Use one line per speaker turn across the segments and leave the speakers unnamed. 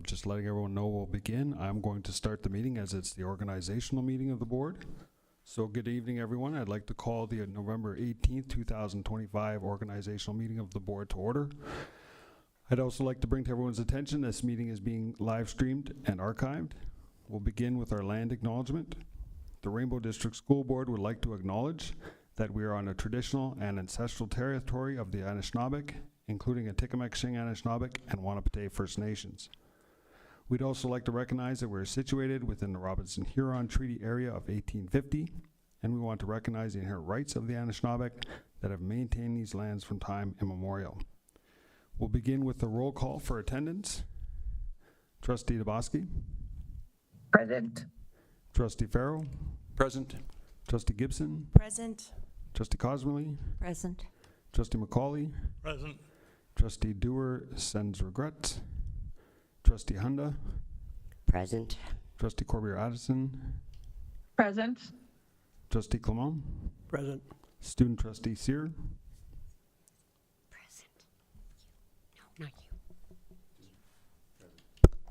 Just letting everyone know we'll begin. I'm going to start the meeting as it's the organizational meeting of the board. So good evening, everyone. I'd like to call the November 18th, 2025 organizational meeting of the board to order. I'd also like to bring to everyone's attention this meeting is being live streamed and archived. We'll begin with our land acknowledgement. The Rainbow District School Board would like to acknowledge that we are on a traditional and ancestral territory of the Anishinaabe, including Atikameksheng Anishinaabe and Wanapitei First Nations. We'd also like to recognize that we're situated within the Robinson-Huron Treaty Area of 1850, and we want to recognize the inherent rights of the Anishinaabe that have maintained these lands from time immemorial. We'll begin with the roll call for attendance. Trustee Dabaski.
Present.
Trustee Farrell.
Present.
Trustee Gibson.
Present.
Trustee Cosmerly.
Present.
Trustee McCauley.
Present.
Trustee Dewar sends regrets. Trustee Hunda.
Present.
Trustee Corbier-Addison.
Present.
Trustee Clement.
Present.
Student Trustee Sear.
Present. No, not you.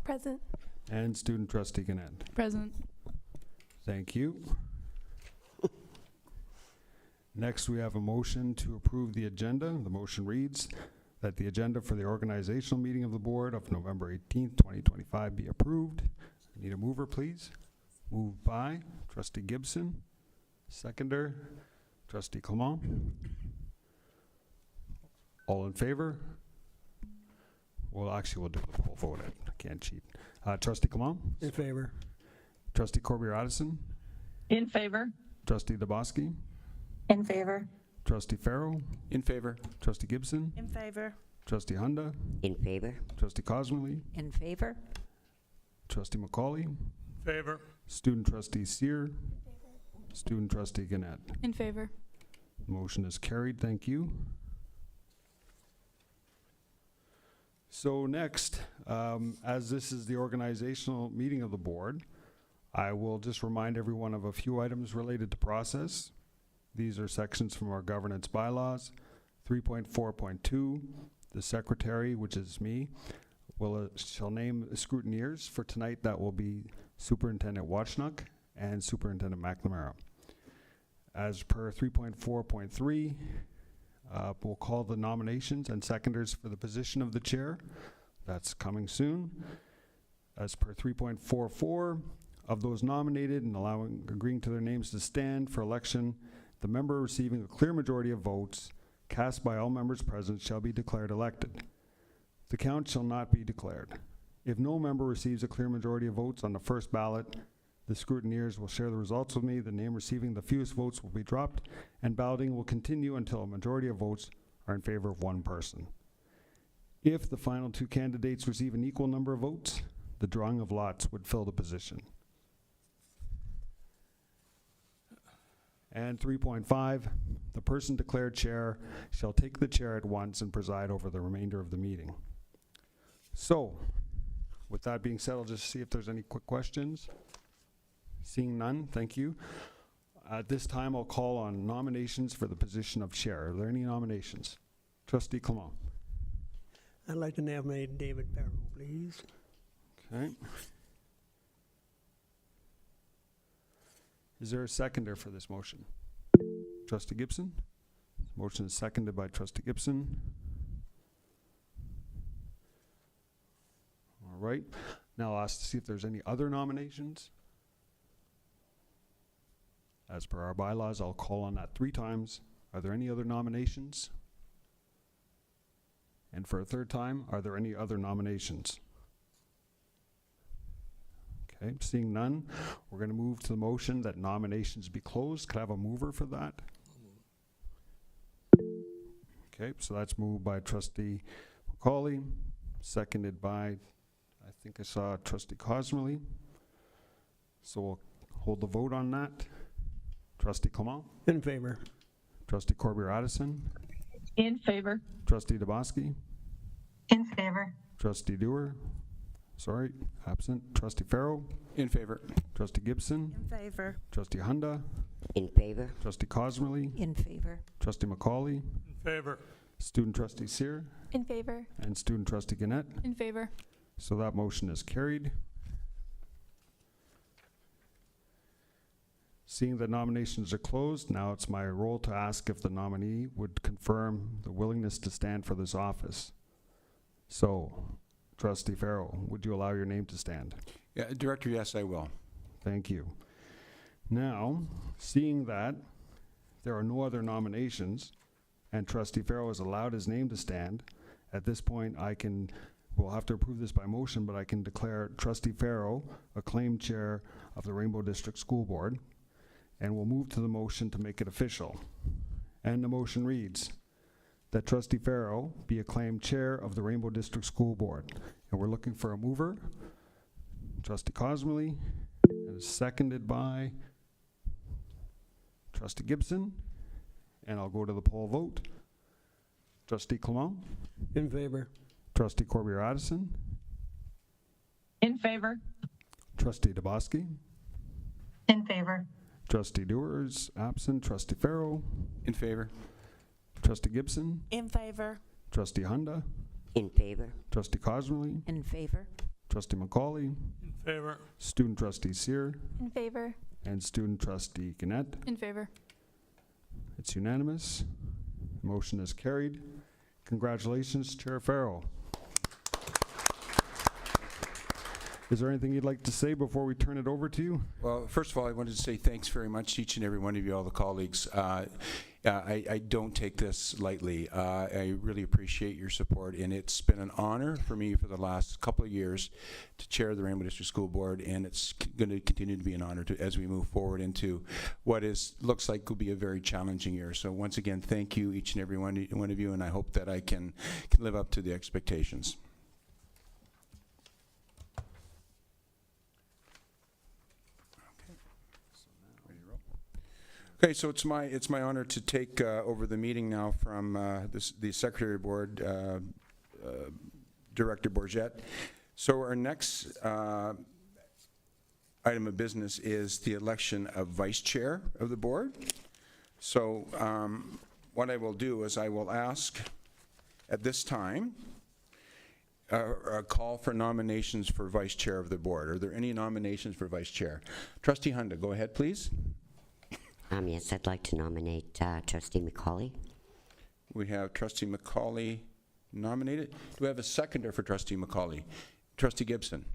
Present.
And Student Trustee Gannett.
Present.
Thank you. Next, we have a motion to approve the agenda. The motion reads that the agenda for the organizational meeting of the board of November 18th, 2025 be approved. I need a mover, please. Moved by Trustee Gibson. Seconder, Trustee Clement. All in favor? Well, actually, we'll do the poll vote. I can't cheat. Trustee Clement?
In favor.
Trustee Corbier-Addison?
In favor.
Trustee Dabaski?
In favor.
Trustee Farrell?
In favor.
Trustee Gibson?
In favor.
Trustee Hunda?
In favor.
Trustee Cosmerly?
In favor.
Trustee McCauley?
Favor.
Student Trustee Sear? Student Trustee Gannett?
In favor.
Motion is carried. Thank you. So next, as this is the organizational meeting of the board, I will just remind everyone of a few items related to process. These are sections from our governance bylaws. 3.4.2, the secretary, which is me, shall name scrutineers. For tonight, that will be Superintendent Watchnuk and Superintendent McNamara. As per 3.4.3, we'll call the nominations and seconders for the position of the chair. That's coming soon. As per 3.44, of those nominated and agreeing to their names to stand for election, the member receiving a clear majority of votes cast by all members present shall be declared elected. The count shall not be declared. If no member receives a clear majority of votes on the first ballot, the scrutineers will share the results with me. The name receiving the fewest votes will be dropped, and balloting will continue until a majority of votes are in favor of one person. If the final two candidates receive an equal number of votes, the drawing of lots would fill the position. And 3.5, the person declared chair shall take the chair at once and preside over the remainder of the meeting. So, with that being said, I'll just see if there's any quick questions. Seeing none, thank you. At this time, I'll call on nominations for the position of chair. Are there any nominations? Trustee Clement.
I'd like to nominate David Farrell, please.
Okay. Is there a seconder for this motion? Trustee Gibson? Motion is seconded by Trustee Gibson. All right. Now I'll ask to see if there's any other nominations. As per our bylaws, I'll call on that 3 times. Are there any other nominations? And for a third time, are there any other nominations? Okay, seeing none, we're going to move to the motion that nominations be closed. Could I have a mover for that? Okay, so that's moved by Trustee McCauley, seconded by, I think I saw Trustee Cosmerly. So we'll hold the vote on that. Trustee Clement?
In favor.
Trustee Corbier-Addison?
In favor.
Trustee Dabaski?
In favor.
Trustee Dewar? Sorry, absent. Trustee Farrell?
In favor.
Trustee Gibson?
In favor.
Trustee Hunda?
In favor.
Trustee Cosmerly?
In favor.
Trustee McCauley?
In favor.
Student Trustee Sear?
In favor.
And Student Trustee Gannett?
In favor.
So that motion is carried. Seeing that nominations are closed, now it's my role to ask if the nominee would confirm the willingness to stand for this office. So, Trustee Farrell, would you allow your name to stand?
Yeah, Director, yes, I will.
Thank you. Now, seeing that there are no other nominations and Trustee Farrell has allowed his name to stand, at this point we'll have to approve this by motion, but I can declare Trustee Farrell acclaimed chair of the Rainbow District School Board, and we'll move to the motion to make it official. And the motion reads that Trustee Farrell be acclaimed chair of the Rainbow District School Board. And we're looking for a mover, Trustee Cosmely, and it's seconded by Trustee Gibson. And I'll go to the poll vote. Trustee Clement,
In favor.
Trustee Corbier-Addison,
In favor.
Trustee DeBoski,
In favor.
Trustee Dewars absent, Trustee Farrell,
In favor?
Trustee Gibson,
In favor.
Trustee Hunda,
In favor.
Trustee Cosmely,
In favor.
Trustee McCauley,
In favor.
Student Trustee Sear,
In favor.
and Student Trustee Gannett.
In favor.
It's unanimous. Motion is carried. Congratulations, Chair Farrell. Is there anything you'd like to say before we turn it over to you?
Well, first of all, I wanted to say thanks very much to each and every one of you, all the colleagues. I don't take this lightly. I really appreciate your support, and it's been an honor for me for the last couple of years to chair the Rainbow District School Board, and it's going to continue to be an honor as we move forward into what looks like will be a very challenging year. So once again, thank you, each and every one of you, and I hope that I can live up to the expectations. Okay, so it's my honor to take over the meeting now from the Secretary of Board, Director Bourget. So our next item of business is the election of Vice Chair of the Board. So what I will do is I will ask at this time a call for nominations for Vice Chair of the Board. Are there any nominations for Vice Chair? Trustee Hunda, go ahead, please.
Yes, I'd like to nominate Trustee McCauley.
We have Trustee McCauley nominated. Do we have a seconder for Trustee McCauley? Trustee Gibson.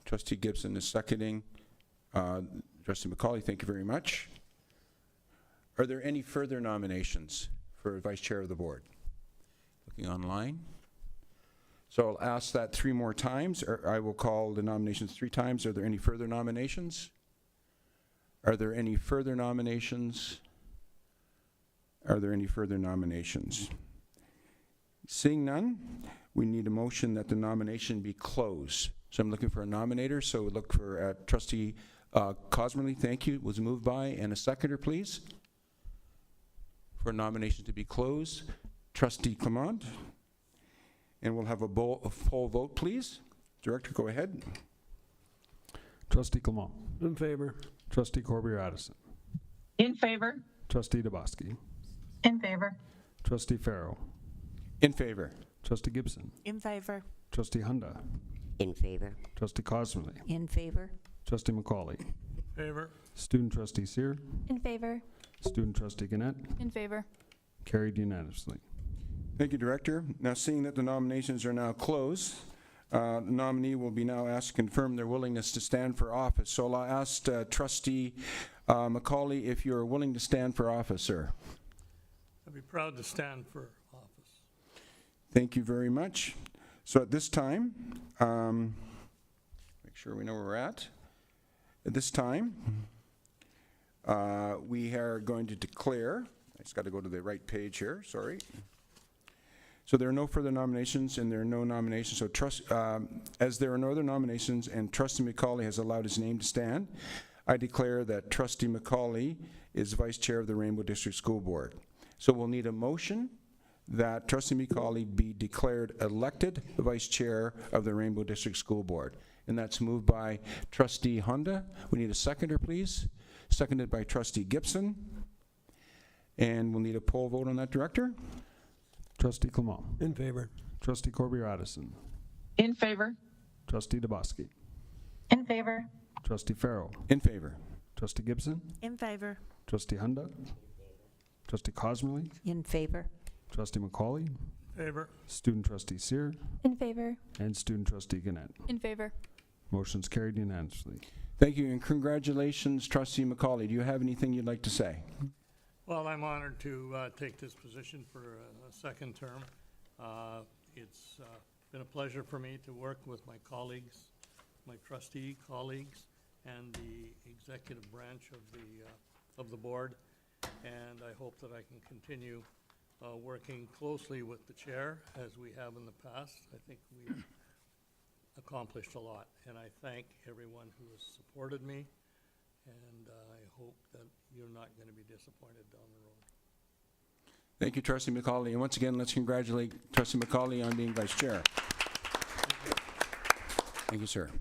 Trustee Gibson is seconding. Trustee McCauley, thank you very much. Are there any further nominations for Vice Chair of the Board? Looking online. So I'll ask that 3 more times, or I will call the nominations 3 times. Are there any further nominations? Are there any further nominations? Are there any further nominations? Seeing none, we need a motion that the nomination be closed. So I'm looking for a nominator, so we look for Trustee Cosmely, thank you, was moved by, and a seconder, please, for nomination to be closed. Trustee Clement, and we'll have a poll vote, please. Director, go ahead.
Trustee Clement,
In favor.
Trustee Corbier-Addison,
In favor.
Trustee DeBoski,
In favor.
Trustee Farrell,
In favor.
Trustee Gibson,
In favor.
Trustee Hunda,
In favor.
Trustee Cosmely,
In favor.
Trustee McCauley,
Favor.
Student Trustee Sear,
In favor.
Student Trustee Gannett,
In favor.
carried unanimously.
Thank you, Director. Now, seeing that the nominations are now closed, the nominee will be now asked to confirm their willingness to stand for office. So I'll ask Trustee McCauley if you're willing to stand for office, sir.
I'd be proud to stand for office.
Thank you very much. So at this time, make sure we know where we're at. At this time, we are going to declare, I just got to go to the right page here, sorry. So there are no further nominations, and there are no nominations. So as there are no other nominations, and Trustee McCauley has allowed his name to stand, I declare that Trustee McCauley is Vice Chair of the Rainbow District School Board. So we'll need a motion that Trustee McCauley be declared elected Vice Chair of the Rainbow District School Board. And that's moved by Trustee Hunda. We need a seconder, please. Seconded by Trustee Gibson. And we'll need a poll vote on that, Director.
Trustee Clement,
In favor.
Trustee Corbier-Addison,
In favor.
Trustee DeBoski.
In favor.
Trustee Farrell.
In favor.
Trustee Gibson.
In favor.
Trustee Hunda. Trustee Cosmerly.
In favor.
Trustee McCauley.
Favor.
Student Trustee Seer.
In favor.
And Student Trustee Gannett.
In favor.
Motion's carried unanimously.
Thank you, and congratulations, Trustee McCauley. Do you have anything you'd like to say?
Well, I'm honored to take this position for a second term. It's been a pleasure for me to work with my colleagues, my trustee colleagues, and the executive branch of the board. And I hope that I can continue working closely with the chair as we have in the past. I think we've accomplished a lot, and I thank everyone who has supported me, and I hope that you're not going to be disappointed down the road.
Thank you, Trustee McCauley. And once again, let's congratulate Trustee McCauley on being vice chair. Thank you, sir.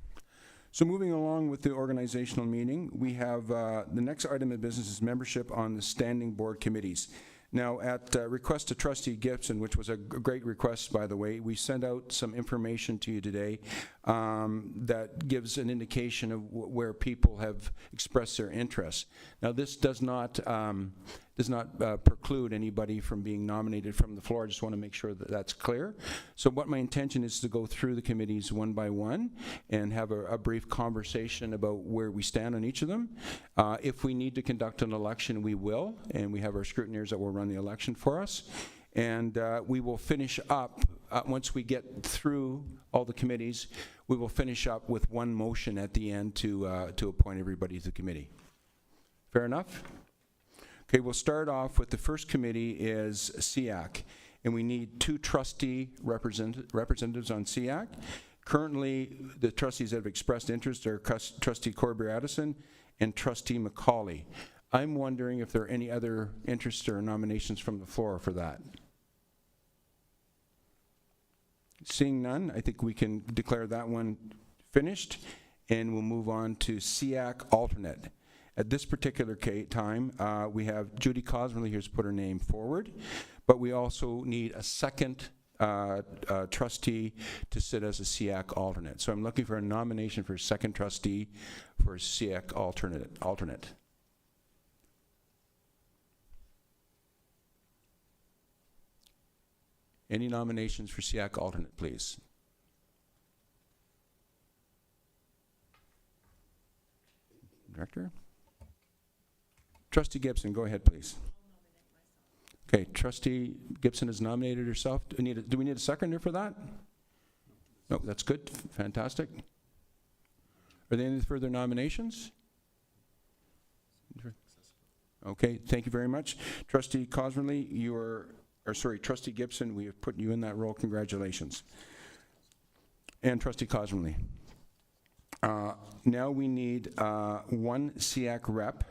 So moving along with the organizational meeting, we have the next item of business is membership on the standing board committees. Now, at request of Trustee Gibson, which was a great request, by the way, we sent out some information to you today that gives an indication of where people have expressed their interest. Now, this does not preclude anybody from being nominated from the floor. I just want to make sure that that's clear. So what my intention is to go through the committees one by one and have a brief conversation about where we stand on each of them. If we need to conduct an election, we will, and we have our scrutineers that will run the election for us. And we will finish up, once we get through all the committees, we will finish up with one motion at the end to appoint everybody to the committee. Fair enough? Okay, we'll start off with the first committee is SEAC, and we need 2 trustee representatives on SEAC. Currently, the trustees that have expressed interest are Trustee Corbier-Addison and Trustee McCauley. I'm wondering if there are any other interests or nominations from the floor for that. Seeing none, I think we can declare that one finished, and we'll move on to SEAC alternate. At this particular time, we have Judy Cosmerly here's put her name forward, but we also need a second trustee to sit as a SEAC alternate. So I'm looking for a nomination for a second trustee for SEAC alternate. Any nominations for SEAC alternate, please? Director? Trustee Gibson, go ahead, please. Okay, Trustee Gibson has nominated herself. Do we need a seconder for that? No, that's good. Fantastic. Are there any further nominations? Okay, thank you very much. Trustee Cosmerly, Trustee Gibson, we have put you in that role. Congratulations. And Trustee Cosmerly. Now we need one SEAC rep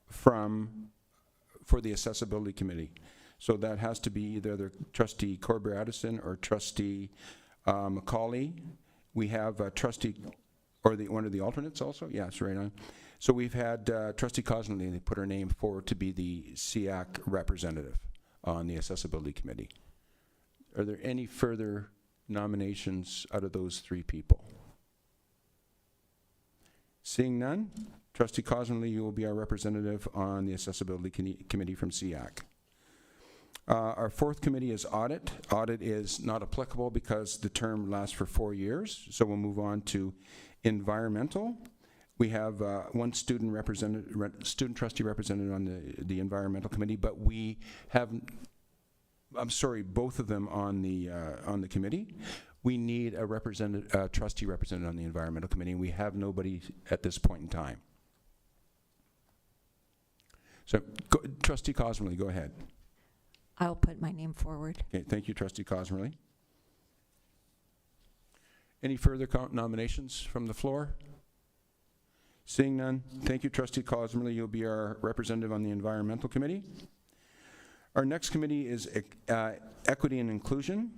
for the Accessibility Committee. So that has to be either Trustee Corbier-Addison or Trustee McCauley. We have Trustee, or one of the alternates also? Yes, right on. So we've had Trustee Cosmerly, and they put her name forward to be the SEAC representative on the Accessibility Committee. Are there any further nominations out of those 3 people? Seeing none, Trustee Cosmerly, you will be our representative on the Accessibility Committee from SEAC. Our 4th committee is Audit. Audit is not applicable because the term lasts for 4 years, so we'll move on to Environmental. We have one student trustee represented on the Environmental Committee, but we have, both of them on the committee. We need a trustee represented on the Environmental Committee, and we have nobody at this point in time. So, Trustee Cosmerly, go ahead.
I'll put my name forward.
Okay, thank you, Trustee Cosmerly. Any further nominations from the floor? Seeing none, thank you, Trustee Cosmerly. You'll be our representative on the Environmental Committee. Our next committee is Equity and Inclusion,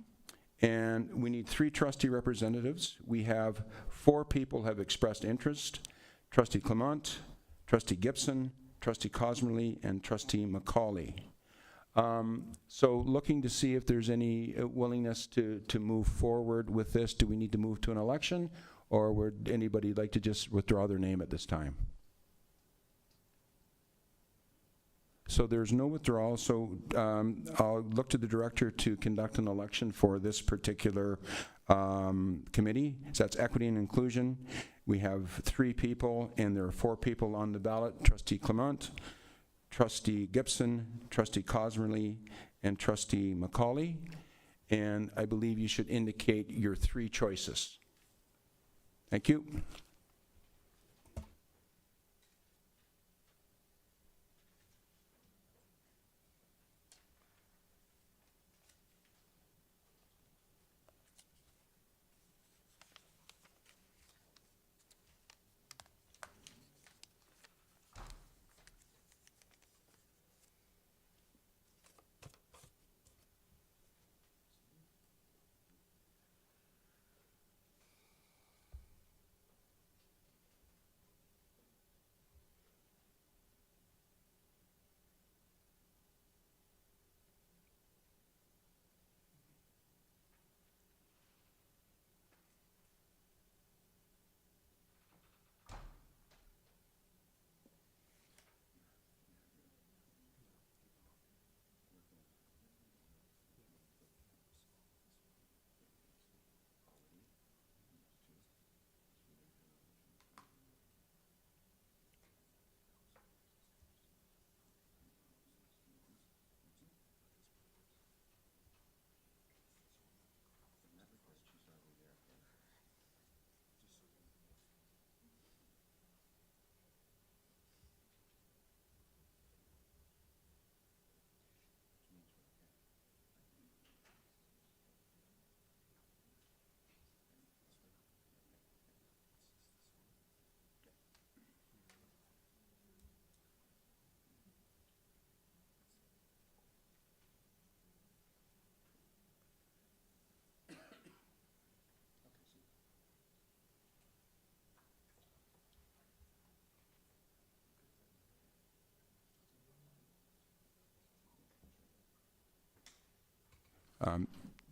and we need 3 trustee representatives. We have 4 people have expressed interest: Trustee Clement, Trustee Gibson, Trustee Cosmerly, and Trustee McCauley. So looking to see if there's any willingness to move forward with this. Do we need to move to an election, Or would anybody like to just withdraw their name at this time? So there's no withdrawal, so I'll look to the director to conduct an election for this particular committee. So that's equity and inclusion. We have 3 people, and there are 4 people on the ballot: Trustee Clement, Trustee Gibson, Trustee Cosmerly, and Trustee McCauley. And I believe you should indicate your 3 choices. Thank you.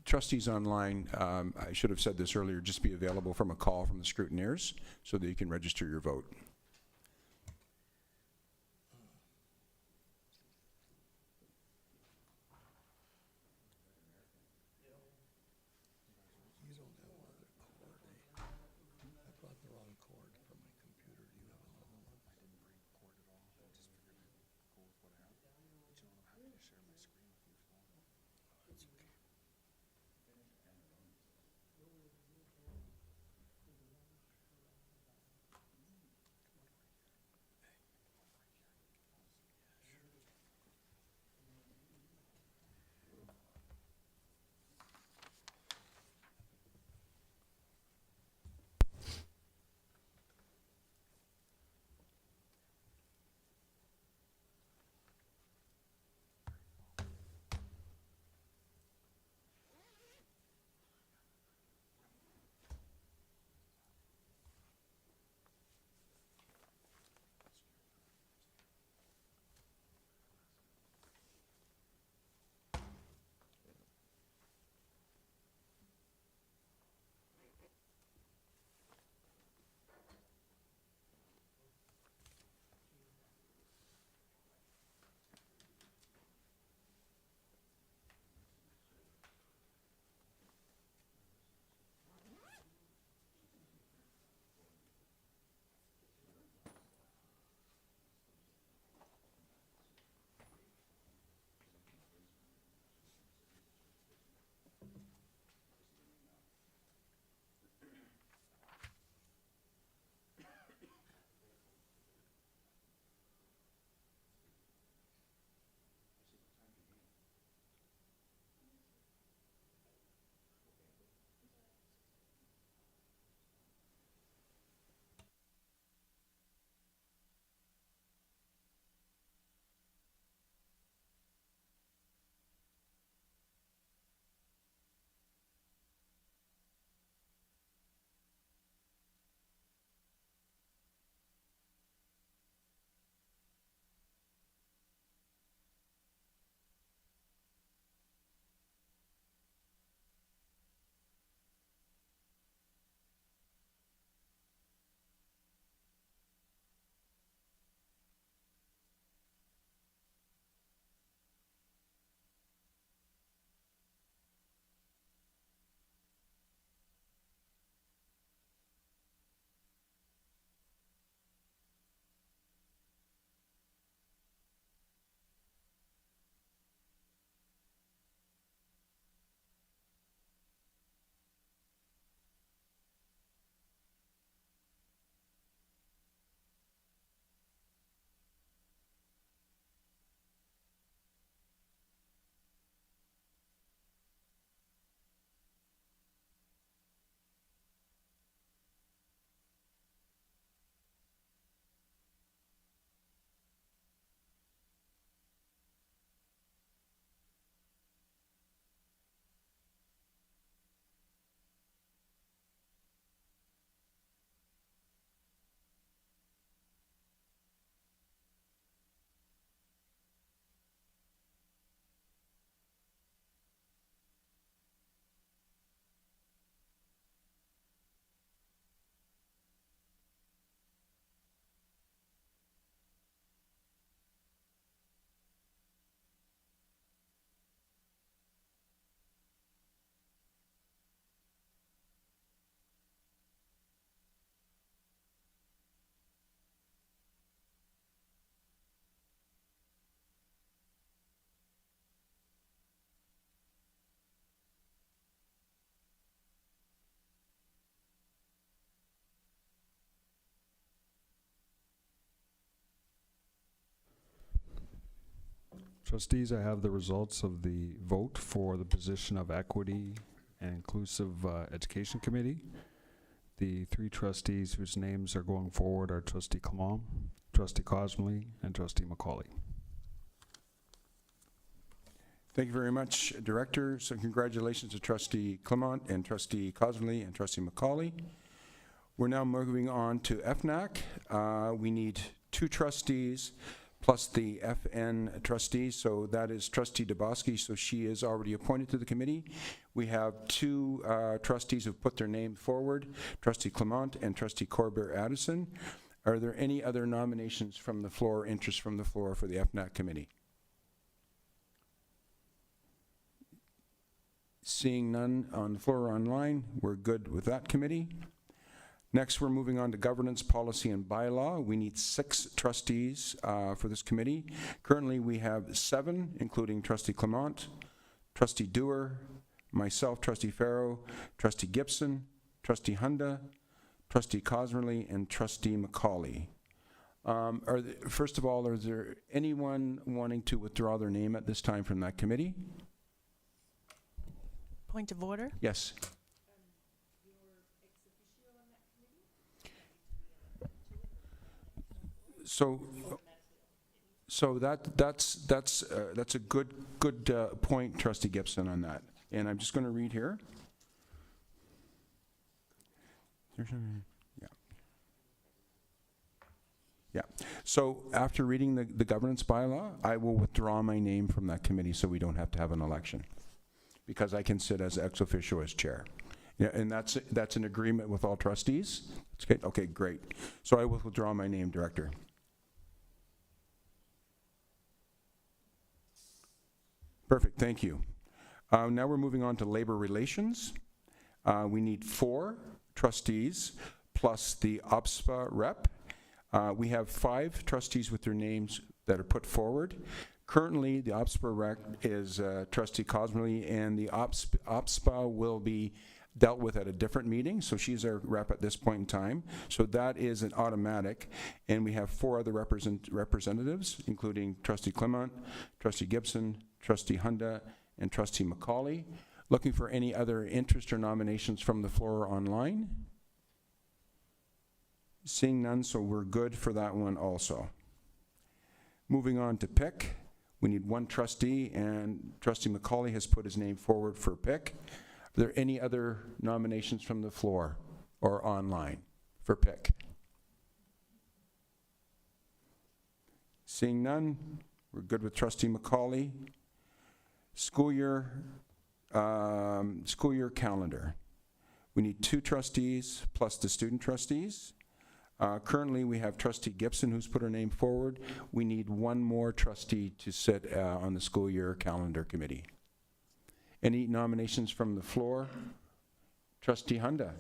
Trustees online, I should have said this earlier, just be available from a call from the scrutineers so that you can register your vote.
Trustees, I have the results of the vote for the position of Equity and Inclusive Education Committee. The 3 trustees whose names are going forward are Trustee Clement, Trustee Cosmley, and Trustee McCauley.
Thank you very much, Director. So congratulations to Trustee Clement and Trustee Cosmley and Trustee McCauley. We're now moving on to FNAC. We need 2 trustees plus the FN trustee, so that is Trustee Dubosky, so she is already appointed to the committee. We have 2 trustees who've put their name forward, Trustee Clement and Trustee Corbett-Addison. Are there any other nominations from the floor, interest from the floor for the FNAC committee? Seeing none on the floor or online, we're good with that committee. Next, we're moving on to governance, policy, and bylaw. We need 6 trustees for this committee. Currently, we have 7, including Trustee Clement, Trustee Dewar, myself, Trustee Farrow, Trustee Gibson, Trustee Hunda, Trustee Cosmerly, and Trustee McCauley. First of all, is there anyone wanting to withdraw their name at this time from that committee?
Point of order?
Yes. So that's a good point, Trustee Gibson, on that. And I'm just going to read here. Yeah. So after reading the governance bylaw, I will withdraw my name from that committee so we don't have to have an election, because I can sit as ex officio as chair. Yeah, and that's an agreement with all trustees? Okay, okay, great. So I will withdraw my name, Director. Perfect, thank you. Now we're moving on to labor relations. We need 4 trustees plus the OPSPA rep. We have 5 trustees with their names that are put forward. Currently, the OPSPA rep is Trustee Cosmerly, and the OPSPA will be dealt with at a different meeting, so she's our rep at this point in time. So that is an automatic, and we have 4 other representatives, including Trustee Clement, Trustee Gibson, Trustee Hunda, and Trustee McCauley. Looking for any other interest or nominations from the floor or online? Seeing none, so we're good for that one also. Moving on to PIC. We need 1 trustee, and Trustee McCauley has put his name forward for PIC. Are there any other nominations from the floor or online for PIC? Seeing none, we're good with Trustee McCauley. School year calendar. We need 2 trustees plus the student trustees. Currently, we have Trustee Gibson who's put her name forward. We need 1 more trustee to sit on the school year calendar committee. Any nominations from the floor? Trustee Hunda.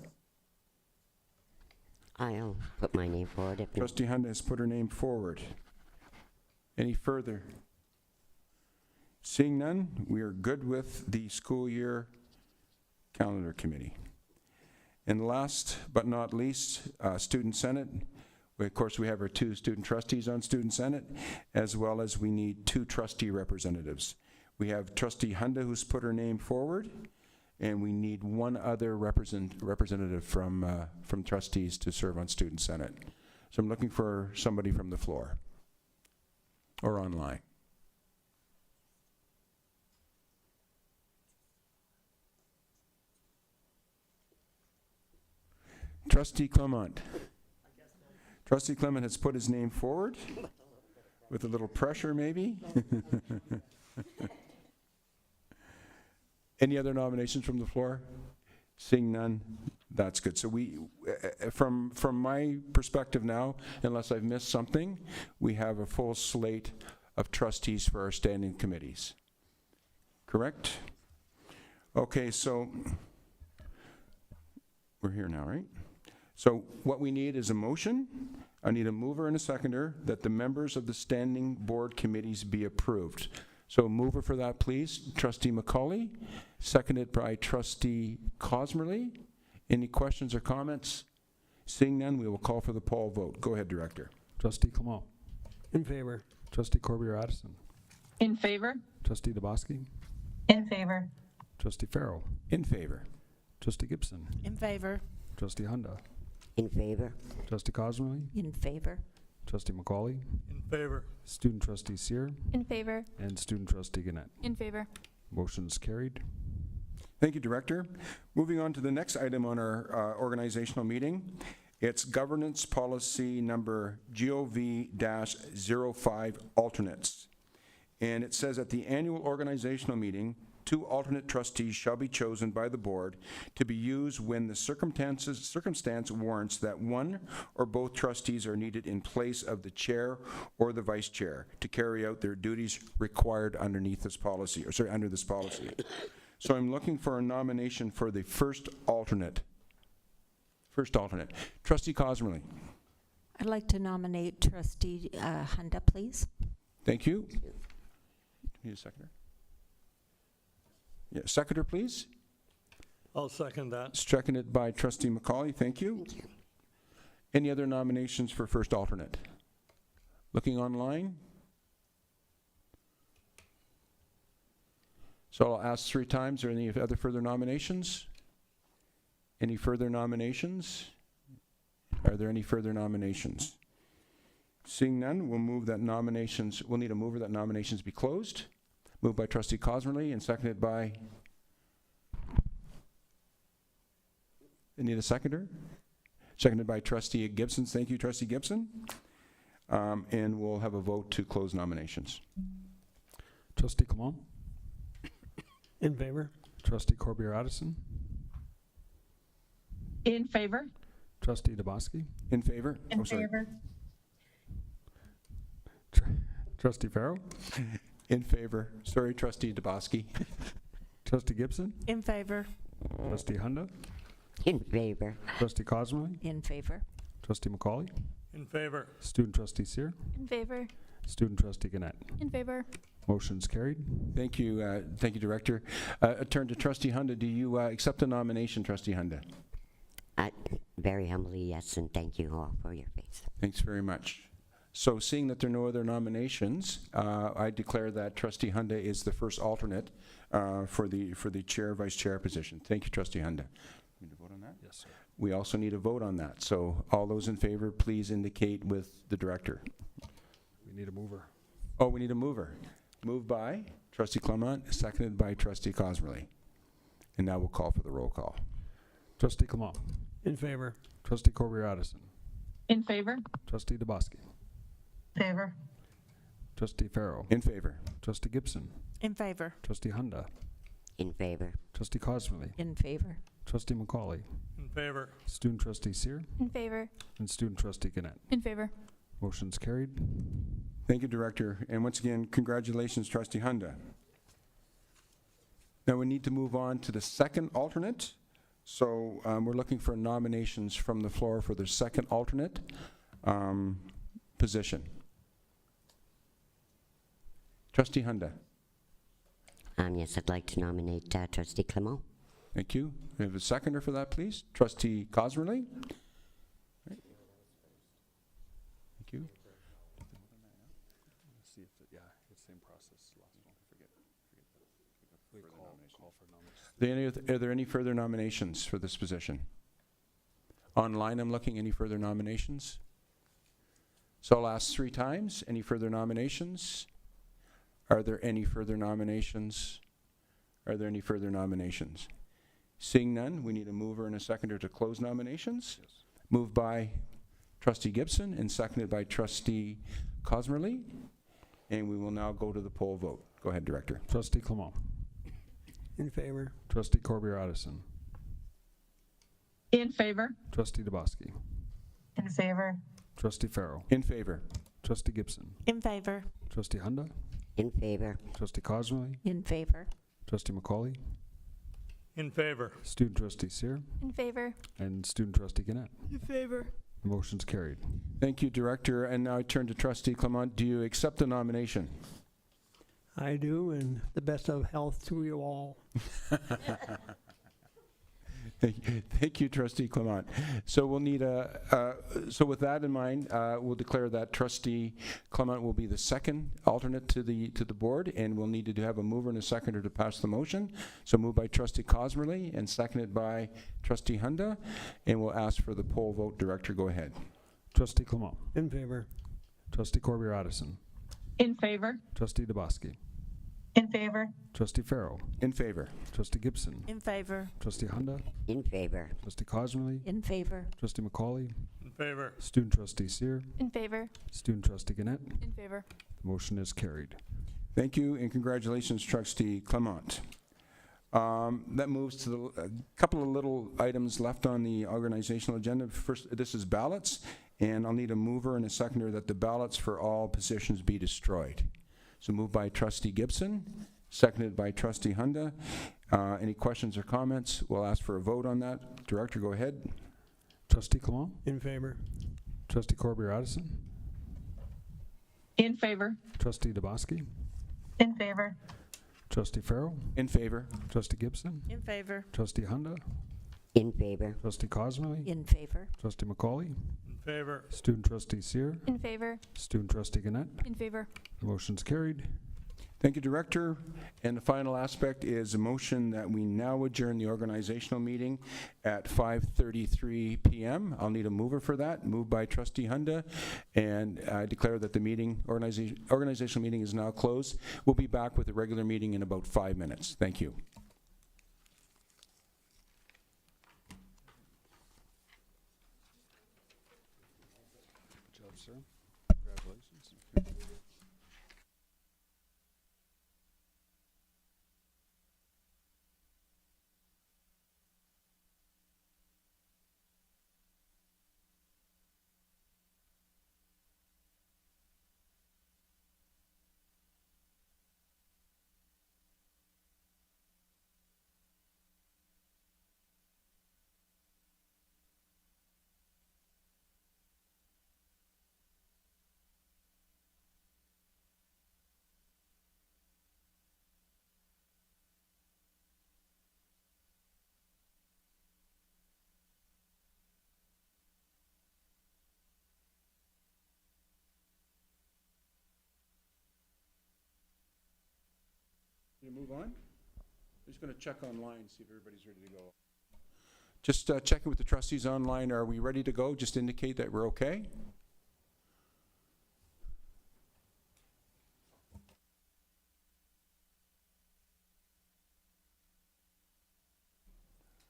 I'll put my name forward. If
Trustee Hunda has put her name forward. Any further? Seeing none, we are good with the school year calendar committee. And last but not least, Student Senate. Of course, we have our 2 student trustees on Student Senate, as well as we need 2 trustee representatives. We have Trustee Hunda who's put her name forward, and we need 1 other representative from trustees to serve on Student Senate. So I'm looking for somebody from the floor or online. Trustee Clement. Trustee Clement has put his name forward with a little pressure, maybe. Any other nominations from the floor? Seeing none, that's good. So we, from my perspective now, unless I've missed something, we have a full slate of trustees for our standing committees. Correct? Okay, so we're here now, right? So what we need is a motion. I need a mover and a seconder that the members of the standing board committees be approved. So a mover for that, please, Trustee McCauley, seconded by Trustee Cosmerly. Any questions or comments? Seeing none, we will call for the poll vote. Go ahead, Director.
Trustee Clement.
In favor.
Trustee Corbier-Addison.
In favor.
Trustee DeBoski?
In favor.
Trustee Farrell?
In favor.
Trustee Gibson?
In favor.
Trustee Hunda?
In favor?
Trustee Cosmally?
In favor.
Trustee McCauley?
In favor.
Student Trustee Seer?
In favor.
And Student Trustee Gannett.
In favor.
Motion's carried.
Thank you, Director. Moving on to the next item on our organizational meeting. It's governance policy number GOV-05 alternates. And it says at the annual organizational meeting, 2 alternate trustees shall be chosen by the board to be used when the circumstance warrants that one or both trustees are needed in place of the chair or the vice chair to carry out their duties required underneath this policy, under this policy. So I'm looking for a nomination for the first alternate. Trustee Cosmerly.
I'd like to nominate Trustee Hunda, please.
Thank you. Need a seconder? Yeah, seconder, please.
I'll second that.
Seconded by Trustee McCauley. Thank you.
Thank you.
Any other nominations for first alternate? Looking online? So I'll ask 3 times. Are there any other further nominations? Any further nominations? Are there any further nominations? Seeing none, we'll need a mover that nominations be closed. Moved by Trustee Cosmerly and seconded by... I need a seconder? Seconded by Trustee Gibson. Thank you, Trustee Gibson. And we'll have a vote to close nominations.
Trustee Clement?
In favor.
Trustee Corbier-Addison?
In favor.
Trustee DeBoski?
In favor?
In
Oh, sorry.
favor.
Trustee Farrell?
In favor. Sorry, Trustee DeBoski.
Trustee Gibson?
In favor.
Trustee Hunda?
In favor?
Trustee Cosmerly?
In favor.
Trustee McCauley?
In favor.
Student Trustee Seer?
In favor.
Student Trustee Gannett.
In favor.
Motion's carried.
Thank you, Director. A turn to Trustee Hunda. Do you accept the nomination, Trustee Hunda?
Very humbly, yes, and thank you all for your faith.
Thanks very much. So seeing that there are no other nominations, I declare that Trustee Hunda is the first alternate for the chair, vice chair position. Thank you, Trustee Hunda. Need to vote on that?
Yes, sir.
We also need a vote on that. So all those in favor, please indicate with the director.
We need a mover.
Oh, we need a mover. Moved by Trustee Clement, seconded by Trustee Cosmerly. And now we'll call for the roll call.
Trustee Clement?
In favor.
Trustee Corbier-Addison?
In favor.
Trustee DeBoski?
Favor.
Trustee Farrell?
In favor.
Trustee Gibson?
In favor.
Trustee Hunda?
In favor?
Trustee Cosmerly?
In favor.
Trustee McCauley?
In favor.
Student Trustee Seer?
In favor.
And Student Trustee Gannett.
In favor.
Motion's carried.
Thank you, Director. And once again, congratulations, Trustee Hunda. Now we need to move on to the second alternate. So we're looking for nominations from the floor for the second alternate position. Trustee Hunda.
Yes, I'd like to nominate Trustee Clement.
Thank you. We have a seconder for that, please. Trustee Cosmerly. Thank you.
See if, yeah, it's the same process.
Are there any further nominations for this position? Online, I'm looking. Any further nominations? So I'll ask 3 times. Any further nominations? Are there any further nominations? Are there any further nominations? Seeing none, we need a mover and a seconder to close nominations.
Yes.
Moved by Trustee Gibson and seconded by Trustee Cosmerly. And we will now go to the poll vote. Go ahead, Director.
Trustee Clement?
In favor.
Trustee Corbier-Addison?
In favor.
Trustee DeBoski?
In favor.
Trustee Farrell?
In favor.
Trustee Gibson?
In favor.
Trustee Hunda?
In favor?
Trustee Cosmerly?
In favor.
Trustee McCauley?
In favor.
Student Trustee Seer?
In favor.
And Student Trustee Gannett.
In favor.
The motion's carried.
Thank you, Director. And now I turn to Trustee Clement. Do you accept the nomination?
I do, and the best of health to you all.
Thank you, Trustee Clement. So we'll need so with that in mind, we'll declare that Trustee Clement will be the second alternate to the board, and we'll need to have a mover and a seconder to pass the motion. So moved by Trustee Cosmerly and seconded by Trustee Hunda, and we'll ask for the poll vote. Director, go ahead.
Trustee Clement.
In favor.
Trustee Corbier-Addison.
In favor?
Trustee DeBoski.
In favor?
Trustee Farrell.
In favor.
Trustee Gibson.
In favor.
Trustee Hunda.
In favor.
Trustee Cosmerly.
In favor.
Trustee McCauley.
In favor.
Student Trustee Seer.
In favor.
Student Trustee Gannett.
In favor.
The motion is carried.
Thank you, and congratulations, Trustee Clement. That moves to a couple of little items left on the organizational agenda. First, this is ballots, and I'll need a mover and a seconder that the ballots for all positions be destroyed. So moved by Trustee Gibson, seconded by Trustee Hunda. Any questions or comments? We'll ask for a vote on that. Director, go ahead.
Trustee Clement.
In favor.
Trustee Corbier-Addison.
In favor?
Trustee DeBoski.
In favor?
Trustee Farrell.
In favor.
Trustee Gibson.
In favor.
Trustee Hunda.
In favor.
Trustee Cosmerly.
In favor.
Trustee McCauley.
In favor.
Student Trustee Seer.
In favor.
Student Trustee Gannett.
In favor.
The motion's carried.
Thank you, Director. And the final aspect is a motion that we now adjourn the organizational meeting at 5:33 p.m. I'll need a mover for that. Moved by Trustee Hunda, and I declare that the meeting, organizational meeting is now closed. We'll be back with the regular meeting in about 5 minutes. Thank you.
Good job, sir. Congratulations.
You move on? I'm just going to check online, see if everybody's ready to go. Just checking with the trustees online. Are we ready to go? Just indicate that we're okay.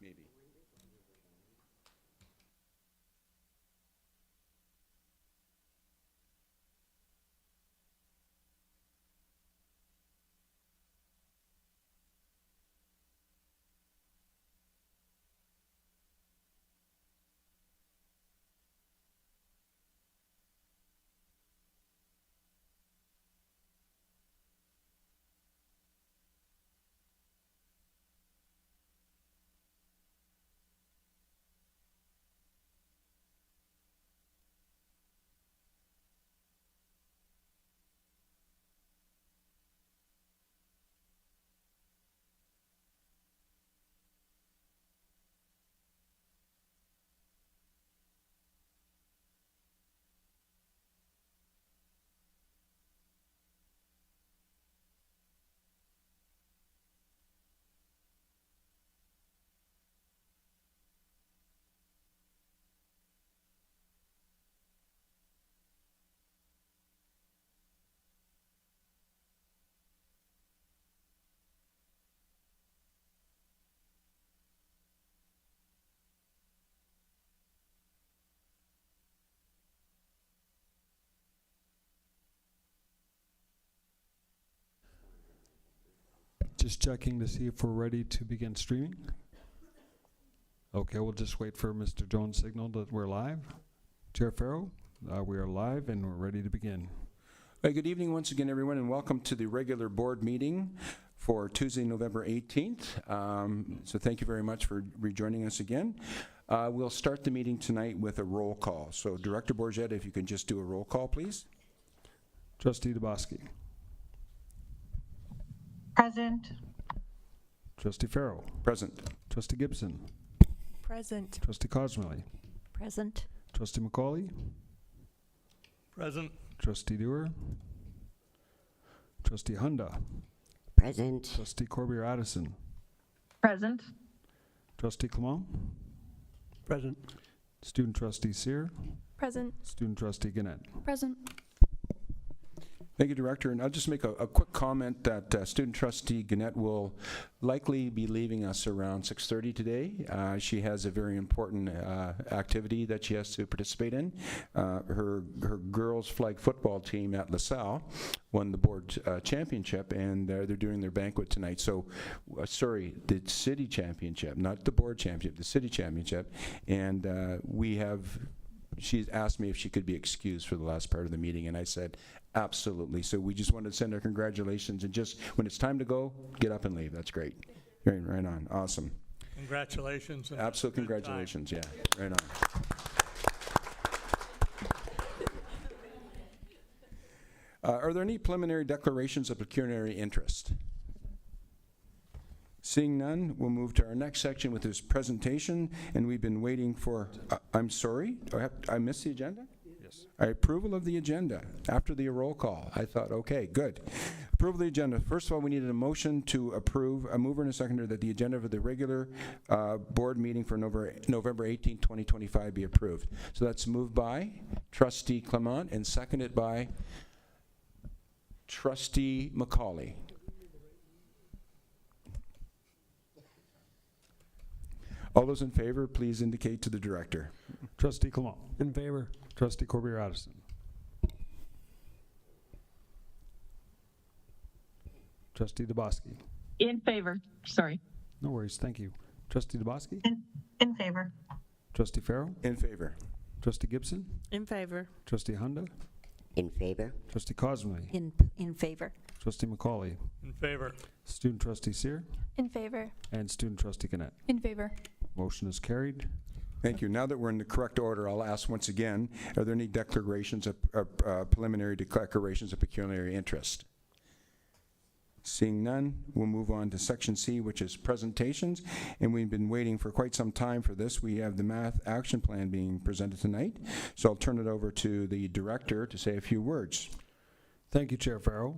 Maybe.
Just checking to see if we're ready to begin streaming. Okay, we'll just wait for Mr. Jones' signal that we're live. Chair Farrell, we are live and we're ready to begin.
Hey, good evening once again, everyone, and welcome to the regular board meeting for Tuesday, November 18th. So thank you very much for rejoining us again. We'll start the meeting tonight with a roll call. So Director Bourget, if you can just do a roll call, please.
Trustee DeBoski.
Present?
Trustee Farrell.
Present.
Trustee Gibson.
Present.
Trustee Cosmilly,
Present.
Trustee McCauley,
Present.
Trustee Dewar, Trustee Hunda,
Present.
Trustee Corbier Addison,
Present.
Trustee Clement,
Present.
Student Trustee Sear,
Present.
Student Trustee Gannett.
Present.
Thank you, Director. And I'll just make a quick comment that Student Trustee Gannett will likely be leaving us around 6:30 today. She has a very important activity that she has to participate in. Her girls flag football team at LaSalle won the board championship, and they're doing their banquet tonight. So, sorry, the city championship, not the board championship, the city championship. And she's asked me if she could be excused for the last part of the meeting, and I said, absolutely. So we just wanted to send her congratulations, and just when it's time to go, get up and leave. That's great. Right on. Awesome.
Congratulations. and
Absolute
good time.
congratulations. Yeah, right on. Are there any preliminary declarations of pecuniary interest? Seeing none, we'll move to our next section with this presentation, and we've been waiting for, I'm sorry, I missed the agenda?
Yes.
Approval of the agenda after the roll call. I thought, okay, good. Approval of the agenda. First of all, we needed a motion to approve, a mover and a seconder, that the agenda for the regular board meeting for November 18, 2025 be approved. So that's moved by Trustee Clement and seconded by Trustee McCauley. All those in favor, please indicate to the director.
Trustee Clement,
In favor.
Trustee Corbier Addison, Trustee DeBoski.
In favor. Sorry.
No worries, thank you. Trustee DeBoski,
In favor.
Trustee Farrell,
In favor.
Trustee Gibson,
In favor.
Trustee Hunda,
In favor.
Trustee Cosmilly,
In favor.
Trustee McCauley,
In favor.
Student Trustee Sear,
In favor.
and Student Trustee Gannett.
In favor.
Motion is carried.
Thank you. Now that we're in the correct order, I'll ask once again, are there any declarations of preliminary declarations of pecuniary interest? Seeing none, we'll move on to Section C, which is presentations, and we've been waiting for quite some time for this. We have the math action plan being presented tonight, so I'll turn it over to the director to say a few words.
Thank you, Chair Farrow.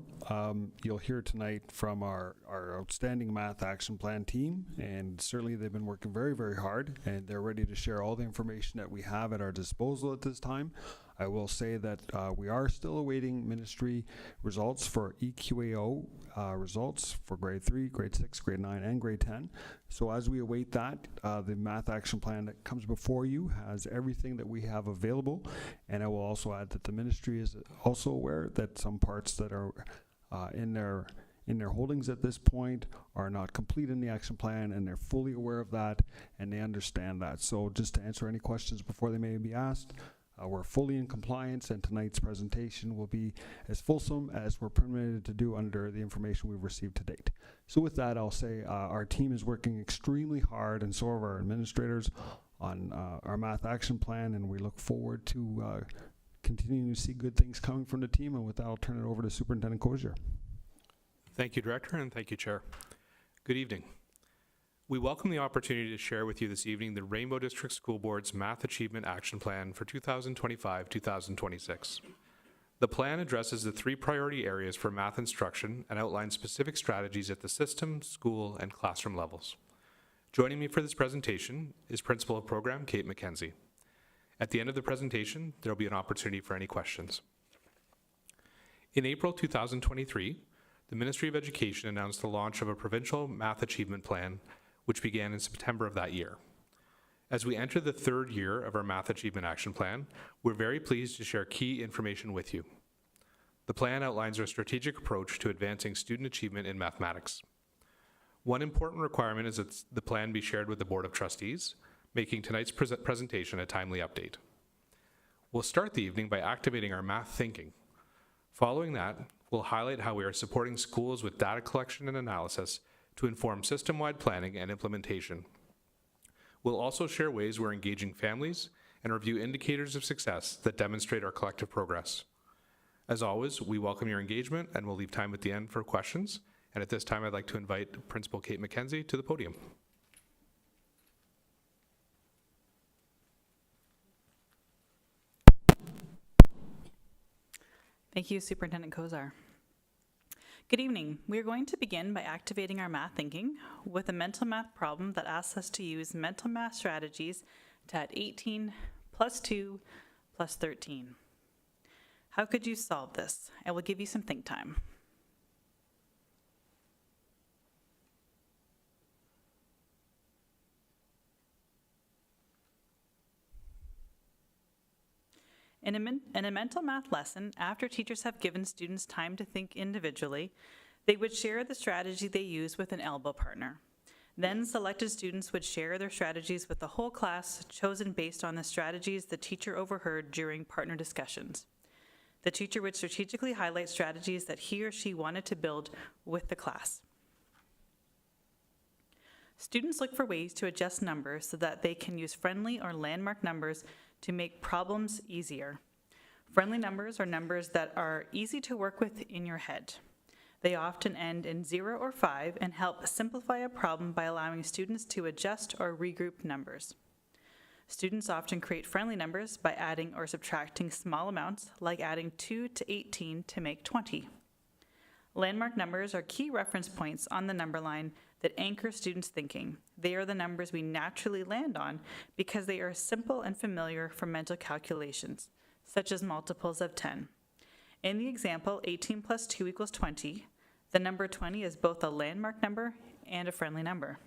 You'll hear tonight from our outstanding math action plan team, and certainly they've been working very, very hard, and they're ready to share all the information that we have at our disposal at this time. I will say that we are still awaiting ministry results for EQAO results for grade 3, grade 6, grade 9, and grade 10. So as we await that, the math action plan that comes before you has everything that we have available. And I will also add that the ministry is also aware that some parts that are in their holdings at this point are not complete in the action plan, and they're fully aware of that, and they understand that. So just to answer any questions before they may be asked, we're fully in compliance, and tonight's presentation will be as fulsome as we're permitted to do under the information we've received to date. So with that, I'll say our team is working extremely hard, and so are our administrators, on our math action plan, and we look forward to continuing to see good things coming from the team. And with that, I'll turn it over to Superintendent Cozier.
Thank you, Director, and thank you, Chair. Good evening. We welcome the opportunity to share with you this evening the Rainbow District School Board's Math Achievement Action Plan for 2025-2026. The plan addresses the 3 priority areas for math instruction and outlines specific strategies at the system, school, and classroom levels. Joining me for this presentation is Principal of Program Kate McKenzie. At the end of the presentation, there will be an opportunity for any questions. In April 2023, the Ministry of Education announced the launch of a provincial math achievement plan, which began in September of that year. As we enter the 3rd year of our Math Achievement Action Plan, we're very pleased to share key information with you. The plan outlines our strategic approach to advancing student achievement in mathematics. One important requirement is that the plan be shared with the Board of Trustees, making tonight's presentation a timely update. We'll start the evening by activating our math thinking. Following that, we'll highlight how we are supporting schools with data collection and analysis to inform system-wide planning and implementation. We'll also share ways we're engaging families and review indicators of success that demonstrate our collective progress. As always, we welcome your engagement, and we'll leave time at the end for questions. And at this time, I'd like to invite Principal Kate McKenzie to the podium.
Thank you, Superintendent Kozar. Good evening. We are going to begin by activating our math thinking with a mental math problem that asks us to use mental math strategies to add 18 plus 2 plus 13. How could you solve this? I will give you some think time. In a mental math lesson, after teachers have given students time to think individually, they would share the strategy they use with an elbow partner. Then selected students would share their strategies with the whole class, chosen based on the strategies the teacher overheard during partner discussions. The teacher would strategically highlight strategies that he or she wanted to build with the class. Students look for ways to adjust numbers so that they can use friendly or landmark numbers to make problems easier. Friendly numbers are numbers that are easy to work with in your head. They often end in 0 or 5 and help simplify a problem by allowing students to adjust or regroup numbers. Students often create friendly numbers by adding or subtracting small amounts, like adding 2 to 18 to make 20. Landmark numbers are key reference points on the number line that anchor students' thinking. They are the numbers we naturally land on because they are simple and familiar for mental calculations, such as multiples of 10. In the example, 18 plus 2 equals 20, the number 20 is both a landmark number and a friendly number.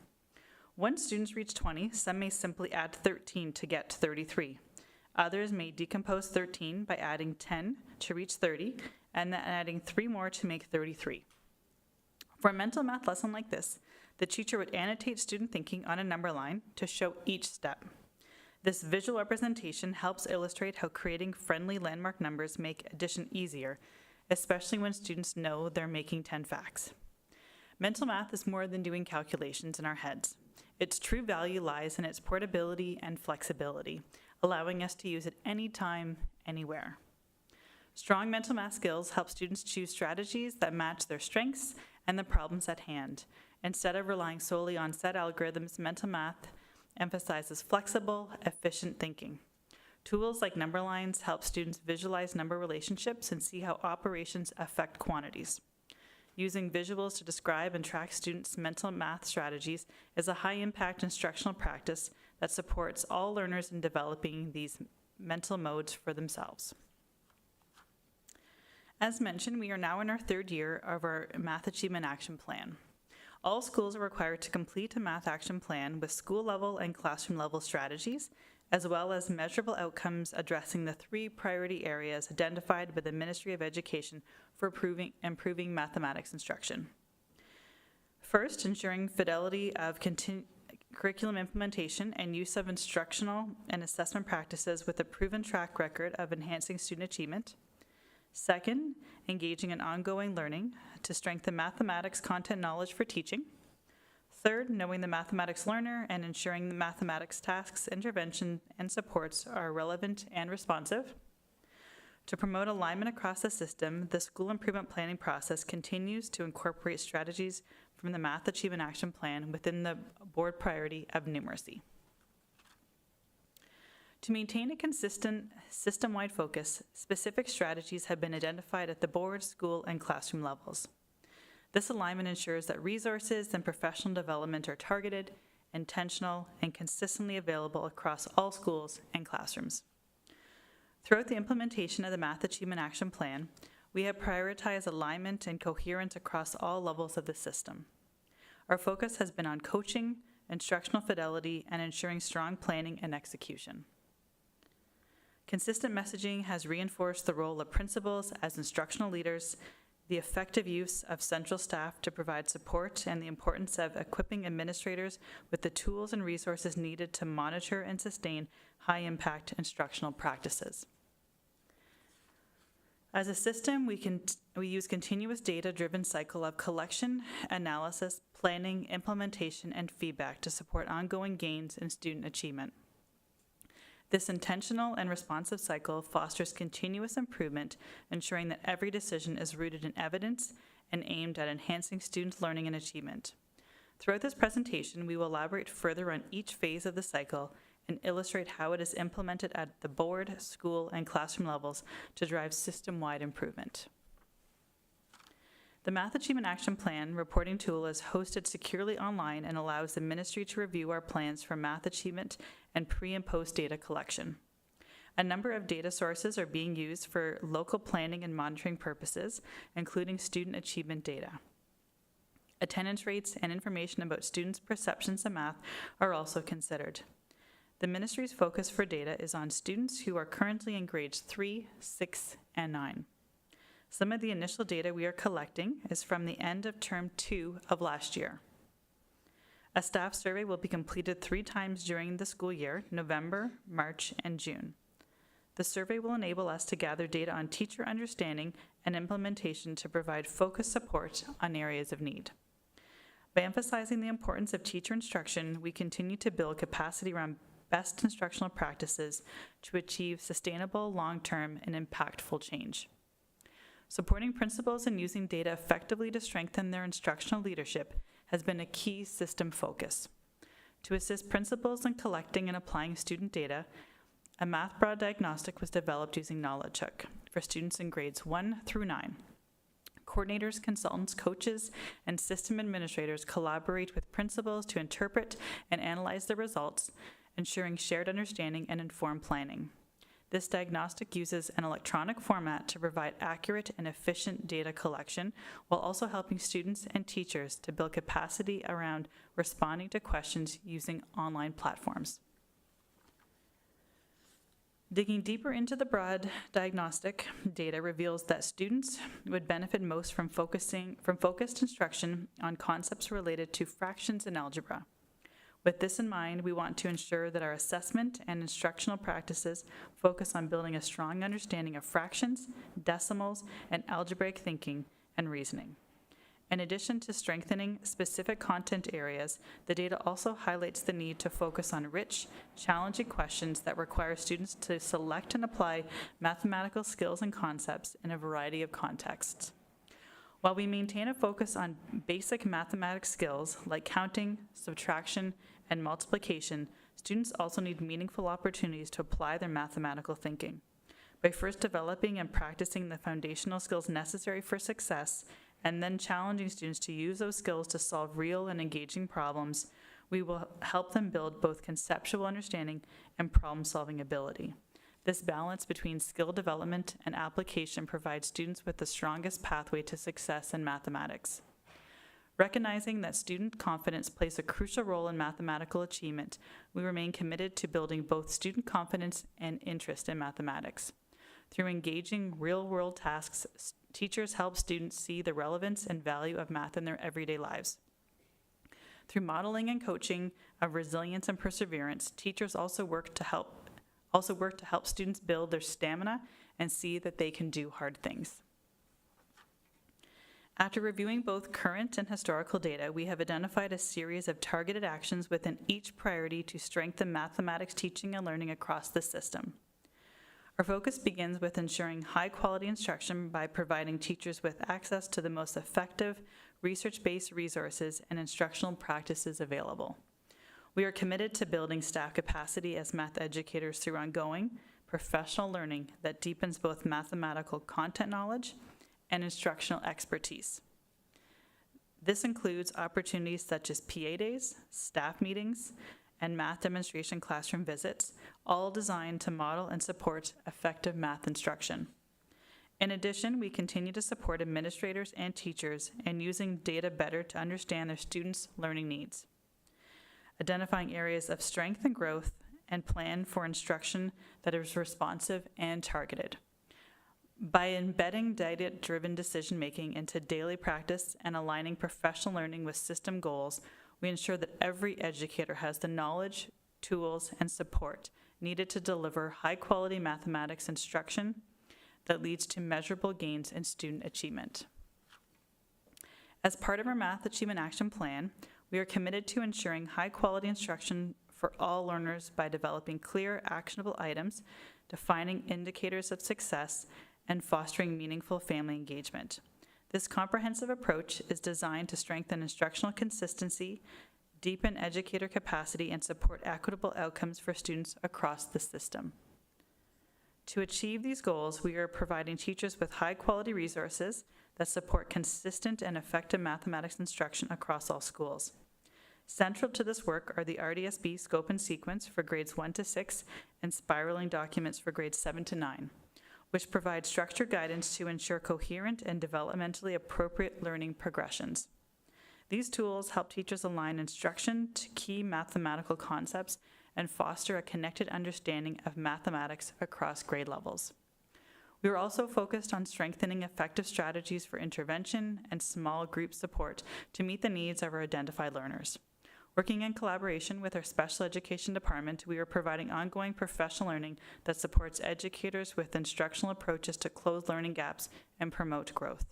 Once students reach 20, some may simply add 13 to get to 33. Others may decompose 13 by adding 10 to reach 30, and then adding 3 more to make 33. For a mental math lesson like this, the teacher would annotate student thinking on a number line to show each step. This visual representation helps illustrate how creating friendly landmark numbers make addition easier, especially when students know they're making 10 facts. Mental math is more than doing calculations in our heads. Its true value lies in its portability and flexibility, allowing us to use it anytime, anywhere. Strong mental math skills help students choose strategies that match their strengths and the problems at hand. Instead of relying solely on set algorithms, mental math emphasizes flexible, efficient thinking. Tools like number lines help students visualize number relationships and see how operations affect quantities. Using visuals to describe and track students' mental math strategies is a high-impact instructional practice that supports all learners in developing these mental modes for themselves. As mentioned, we are now in our 3rd year of our Math Achievement Action Plan. All schools are required to complete a math action plan with school-level and classroom-level strategies, as well as measurable outcomes addressing the 3 priority areas identified by the Ministry of Education for improving mathematics instruction. First, ensuring fidelity of curriculum implementation and use of instructional and assessment practices with a proven track record of enhancing student achievement. Second, engaging in ongoing learning to strengthen mathematics content knowledge for teaching. Third, knowing the mathematics learner and ensuring the mathematics tasks, intervention, and supports are relevant and responsive. To promote alignment across the system, the school improvement planning process continues to incorporate strategies from the Math Achievement Action Plan within the board priority of numeracy. To maintain a consistent system-wide focus, specific strategies have been identified at the board, school, and classroom levels. This alignment ensures that resources and professional development are targeted, intentional, and consistently available across all schools and classrooms. Throughout the implementation of the Math Achievement Action Plan, we have prioritized alignment and coherence across all levels of the system. Our focus has been on coaching, instructional fidelity, and ensuring strong planning and execution. Consistent messaging has reinforced the role of principals as instructional leaders, the effective use of central staff to provide support, and the importance of equipping administrators with the tools and resources needed to monitor and sustain high-impact instructional practices. As a system, we use continuous data-driven cycle of collection, analysis, planning, implementation, and feedback to support ongoing gains in student achievement. This intentional and responsive cycle fosters continuous improvement, ensuring that every decision is rooted in evidence and aimed at enhancing student learning and achievement. Throughout this presentation, we will elaborate further on each phase of the cycle and illustrate how it is implemented at the board, school, and classroom levels to drive system-wide improvement. The Math Achievement Action Plan reporting tool is hosted securely online and allows the ministry to review our plans for math achievement and pre- and post-data collection. A number of data sources are being used for local planning and monitoring purposes, including student achievement data. Attendance rates and information about students' perceptions of math are also considered. The ministry's focus for data is on students who are currently in grades 3, 6, and 9. Some of the initial data we are collecting is from the end of term 2 of last year. A staff survey will be completed 3 times during the school year, November, March, and June. The survey will enable us to gather data on teacher understanding and implementation to provide focused support on areas of need. By emphasizing the importance of teacher instruction, we continue to build capacity around best instructional practices to achieve sustainable, long-term, and impactful change. Supporting principals in using data effectively to strengthen their instructional leadership has been a key system focus. To assist principals in collecting and applying student data, a math broad diagnostic was developed using KnowledgeHook for students in grades 1 through 9. Coordinators, consultants, coaches, and system administrators collaborate with principals to interpret and analyze the results, ensuring shared understanding and informed planning. This diagnostic uses an electronic format to provide accurate and efficient data collection, while also helping students and teachers to build capacity around responding to questions using online platforms. Digging deeper into the broad diagnostic data reveals that students would benefit most from focused instruction on concepts related to fractions and algebra. With this in mind, we want to ensure that our assessment and instructional practices focus on building a strong understanding of fractions, decimals, and algebraic thinking and reasoning. In addition to strengthening specific content areas, the data also highlights the need to focus on rich, challenging questions that require students to select and apply mathematical skills and concepts in a variety of contexts. While we maintain a focus on basic mathematics skills like counting, subtraction, and multiplication, students also need meaningful opportunities to apply their mathematical thinking. By first developing and practicing the foundational skills necessary for success, and then challenging students to use those skills to solve real and engaging problems, we will help them build both conceptual understanding and problem-solving ability. This balance between skill development and application provides students with the strongest pathway to success in mathematics. Recognizing that student confidence plays a crucial role in mathematical achievement, we remain committed to building both student confidence and interest in mathematics. Through engaging real-world tasks, teachers help students see the relevance and value of math in their everyday lives. Through modeling and coaching of resilience and perseverance, teachers also work to help students build their stamina and see that they can do hard things. After reviewing both current and historical data, we have identified a series of targeted actions within each priority to strengthen mathematics teaching and learning across the system. Our focus begins with ensuring high-quality instruction by providing teachers with access to the most effective, research-based resources and instructional practices available. We are committed to building staff capacity as math educators through ongoing, professional learning that deepens both mathematical content knowledge and instructional expertise. This includes opportunities such as PA days, staff meetings, and math demonstration classroom visits, all designed to model and support effective math instruction. In addition, we continue to support administrators and teachers in using data better to understand their students' learning needs, identifying areas of strength and growth, and plan for instruction that is responsive and targeted. By embedding data-driven decision-making into daily practice and aligning professional learning with system goals, we ensure that every educator has the knowledge, tools, and support needed to deliver high-quality mathematics instruction that leads to measurable gains in student achievement. As part of our Math Achievement Action Plan, we are committed to ensuring high-quality instruction for all learners by developing clear, actionable items, defining indicators of success, and fostering meaningful family engagement. This comprehensive approach is designed to strengthen instructional consistency, deepen educator capacity, and support equitable outcomes for students across the system. To achieve these goals, we are providing teachers with high-quality resources that support consistent and effective mathematics instruction across all schools. Central to this work are the RDSB scope and sequence for grades 1 to 6 and spiraling documents for grades 7 to 9, which provide structured guidance to ensure coherent and developmentally appropriate learning progressions. These tools help teachers align instruction to key mathematical concepts and foster a connected understanding of mathematics across grade levels. We are also focused on strengthening effective strategies for intervention and small group support to meet the needs of our identified learners. Working in collaboration with our special education department, we are providing ongoing professional learning that supports educators with instructional approaches to close learning gaps and promote growth.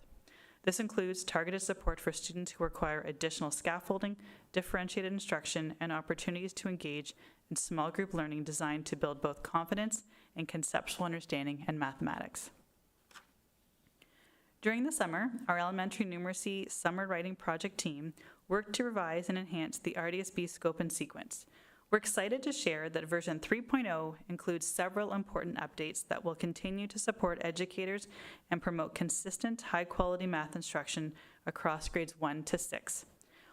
This includes targeted support for students who require additional scaffolding, differentiated instruction, and opportunities to engage in small group learning designed to build both confidence and conceptual understanding in mathematics. During the summer, our elementary numeracy summer writing project team worked to revise and enhance the RDSB scope and sequence. We're excited to share that version 3.0 includes several important updates that will continue to support educators and promote consistent, high-quality math instruction across grades 1 to 6.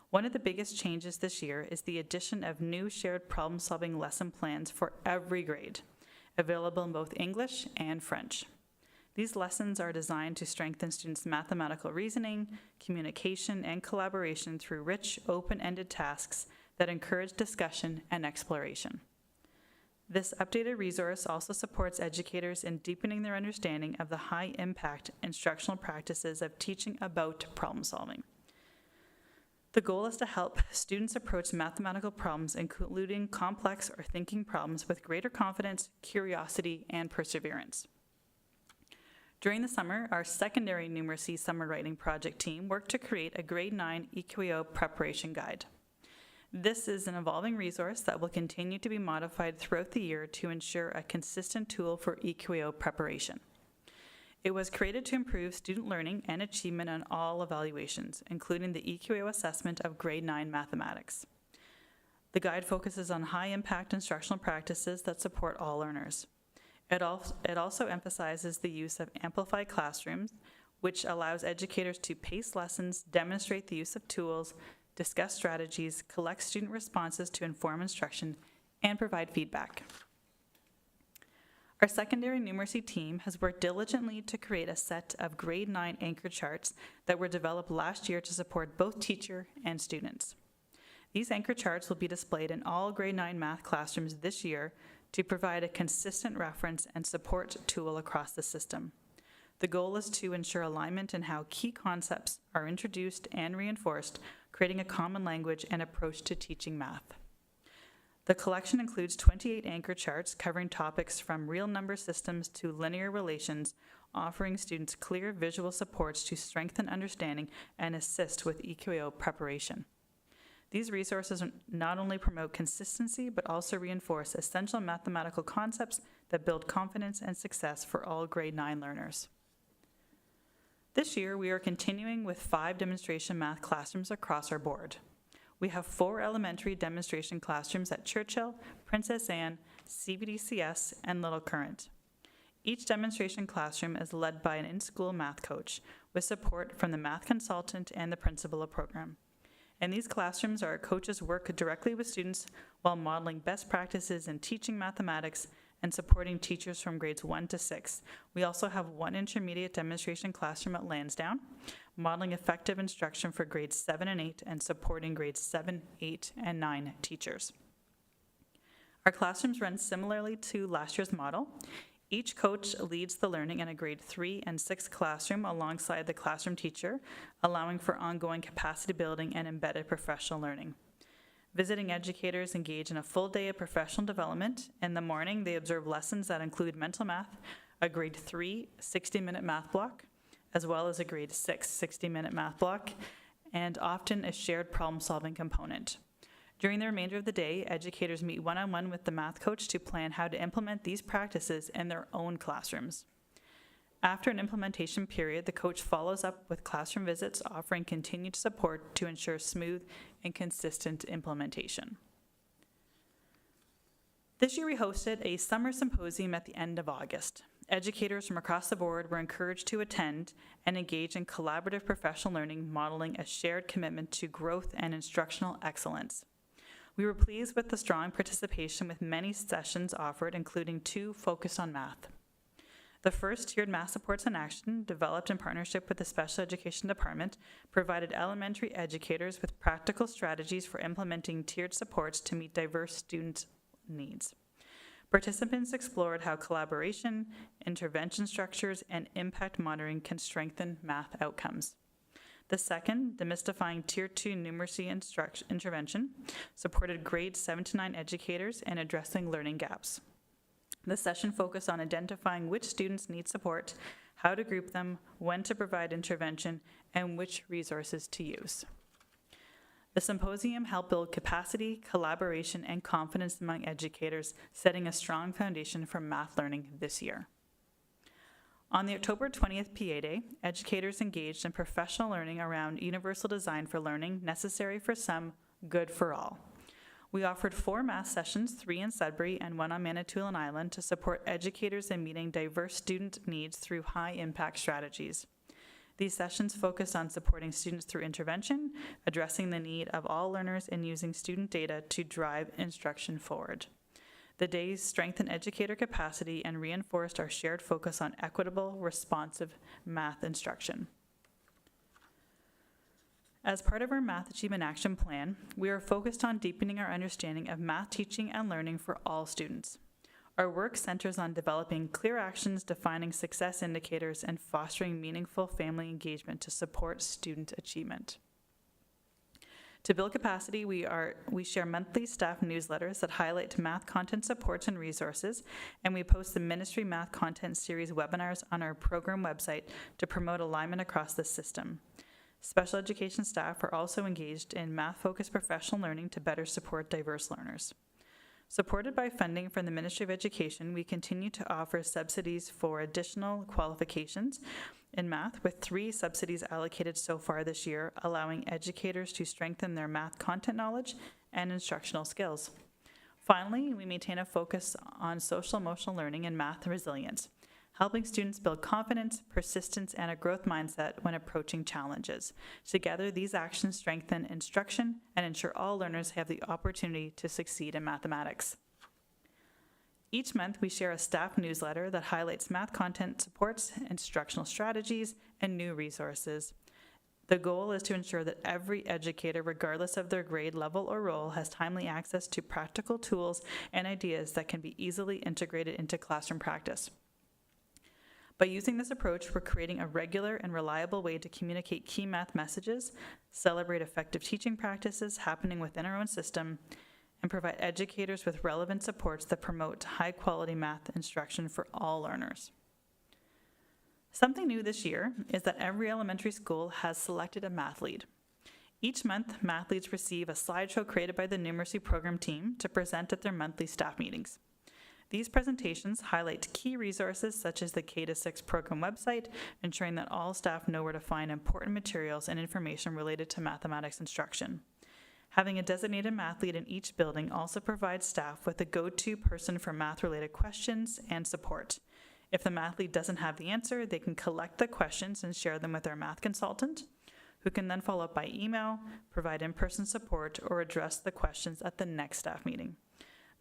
One of the biggest changes this year is the addition of new shared problem-solving lesson plans for every grade, available in both English and French. These lessons are designed to strengthen students' mathematical reasoning, communication, and collaboration through rich, open-ended tasks that encourage discussion and exploration. This updated resource also supports educators in deepening their understanding of the high-impact instructional practices of teaching about problem solving. The goal is to help students approach mathematical problems, including complex or thinking problems, with greater confidence, curiosity, and perseverance. During the summer, our secondary numeracy summer writing project team worked to create a grade 9 EQAO preparation guide. This is an evolving resource that will continue to be modified throughout the year to ensure a consistent tool for EQAO preparation. It was created to improve student learning and achievement on all evaluations, including the EQAO assessment of grade 9 mathematics. The guide focuses on high-impact instructional practices that support all learners. It also emphasizes the use of amplified classrooms, which allows educators to pace lessons, demonstrate the use of tools, discuss strategies, collect student responses to inform instruction, and provide feedback. Our secondary numeracy team has worked diligently to create a set of grade 9 anchor charts that were developed last year to support both teacher and students. These anchor charts will be displayed in all grade 9 math classrooms this year to provide a consistent reference and support tool across the system. The goal is to ensure alignment in how key concepts are introduced and reinforced, creating a common language and approach to teaching math. The collection includes 28 anchor charts covering topics from real number systems to linear relations, offering students clear visual supports to strengthen understanding and assist with EQAO preparation. These resources not only promote consistency, but also reinforce essential mathematical concepts that build confidence and success for all grade 9 learners. This year, we are continuing with 5 demonstration math classrooms across our board. We have 4 elementary demonstration classrooms at Churchill, Princess Anne, CVDCS, and Little Current. Each demonstration classroom is led by an in-school math coach, with support from the math consultant and the principal of program. In these classrooms, our coaches work directly with students while modeling best practices in teaching mathematics and supporting teachers from grades 1 to 6. We also have 1 intermediate demonstration classroom at Lansdowne, modeling effective instruction for grades 7 and 8 and supporting grades 7, 8, and 9 teachers. Our classrooms run similarly to last year's model. Each coach leads the learning in a grade 3 and 6 classroom alongside the classroom teacher, allowing for ongoing capacity building and embedded professional learning. Visiting educators engage in a full day of professional development. In the morning, they observe lessons that include mental math, a grade 3 60-minute math block, as well as a grade 6 60-minute math block, and often a shared problem-solving component. During the remainder of the day, educators meet one-on-one with the math coach to plan how to implement these practices in their own classrooms. After an implementation period, the coach follows up with classroom visits, offering continued support to ensure smooth and consistent implementation. This year we hosted a summer symposium at the end of August. Educators from across the board were encouraged to attend and engage in collaborative professional learning, modeling a shared commitment to growth and instructional excellence. We were pleased with the strong participation with many sessions offered, including 2 focused on math. The first, Tiered Math Supports in Action, developed in partnership with the Special Education Department, provided elementary educators with practical strategies for implementing tiered supports to meet diverse student needs. Participants explored how collaboration, intervention structures, and impact monitoring can strengthen math outcomes. The second, Demystifying Tier 2 Numeracy Intervention, supported grades 7 to 9 educators and addressing learning gaps. The session focused on identifying which students need support, how to group them, when to provide intervention, and which resources to use. The symposium helped build capacity, collaboration, and confidence among educators, setting a strong foundation for math learning this year. On the October 20th PA Day, educators engaged in professional learning around universal design for learning, necessary for some, good for all. We offered 4 math sessions, 3 in Sudbury and 1 on Manitoulin Island, to support educators in meeting diverse student needs through high-impact strategies. These sessions focused on supporting students through intervention, addressing the need of all learners, and using student data to drive instruction forward. The days strengthened educator capacity and reinforced our shared focus on equitable, responsive math instruction. As part of our Math Achievement Action Plan, we are focused on deepening our understanding of math teaching and learning for all students. Our work centers on developing clear actions, defining success indicators, and fostering meaningful family engagement to support student achievement. To build capacity, we share monthly staff newsletters that highlight math content supports and resources, and we post the Ministry Math Content Series webinars on our program website to promote alignment across the system. Special education staff are also engaged in math-focused professional learning to better support diverse learners. Supported by funding from the Ministry of Education, we continue to offer subsidies for additional qualifications in math, with 3 subsidies allocated so far this year, allowing educators to strengthen their math content knowledge and instructional skills. Finally, we maintain a focus on social-emotional learning and math resilience, helping students build confidence, persistence, and a growth mindset when approaching challenges. Together, these actions strengthen instruction and ensure all learners have the opportunity to succeed in mathematics. Each month, we share a staff newsletter that highlights math content supports, instructional strategies, and new resources. The goal is to ensure that every educator, regardless of their grade level or role, has timely access to practical tools and ideas that can be easily integrated into classroom practice. By using this approach, we're creating a regular and reliable way to communicate key math messages, celebrate effective teaching practices happening within our own system, and provide educators with relevant supports that promote high-quality math instruction for all learners. Something new this year is that every elementary school has selected a math lead. Each month, math leads receive a slideshow created by the numeracy program team to present at their monthly staff meetings. These presentations highlight key resources such as the K-6 program website, ensuring that all staff know where to find important materials and information related to mathematics instruction. Having a designated math lead in each building also provides staff with a go-to person for math-related questions and support. If the math lead doesn't have the answer, they can collect the questions and share them with their math consultant, who can then follow up by email, provide in-person support, or address the questions at the next staff meeting.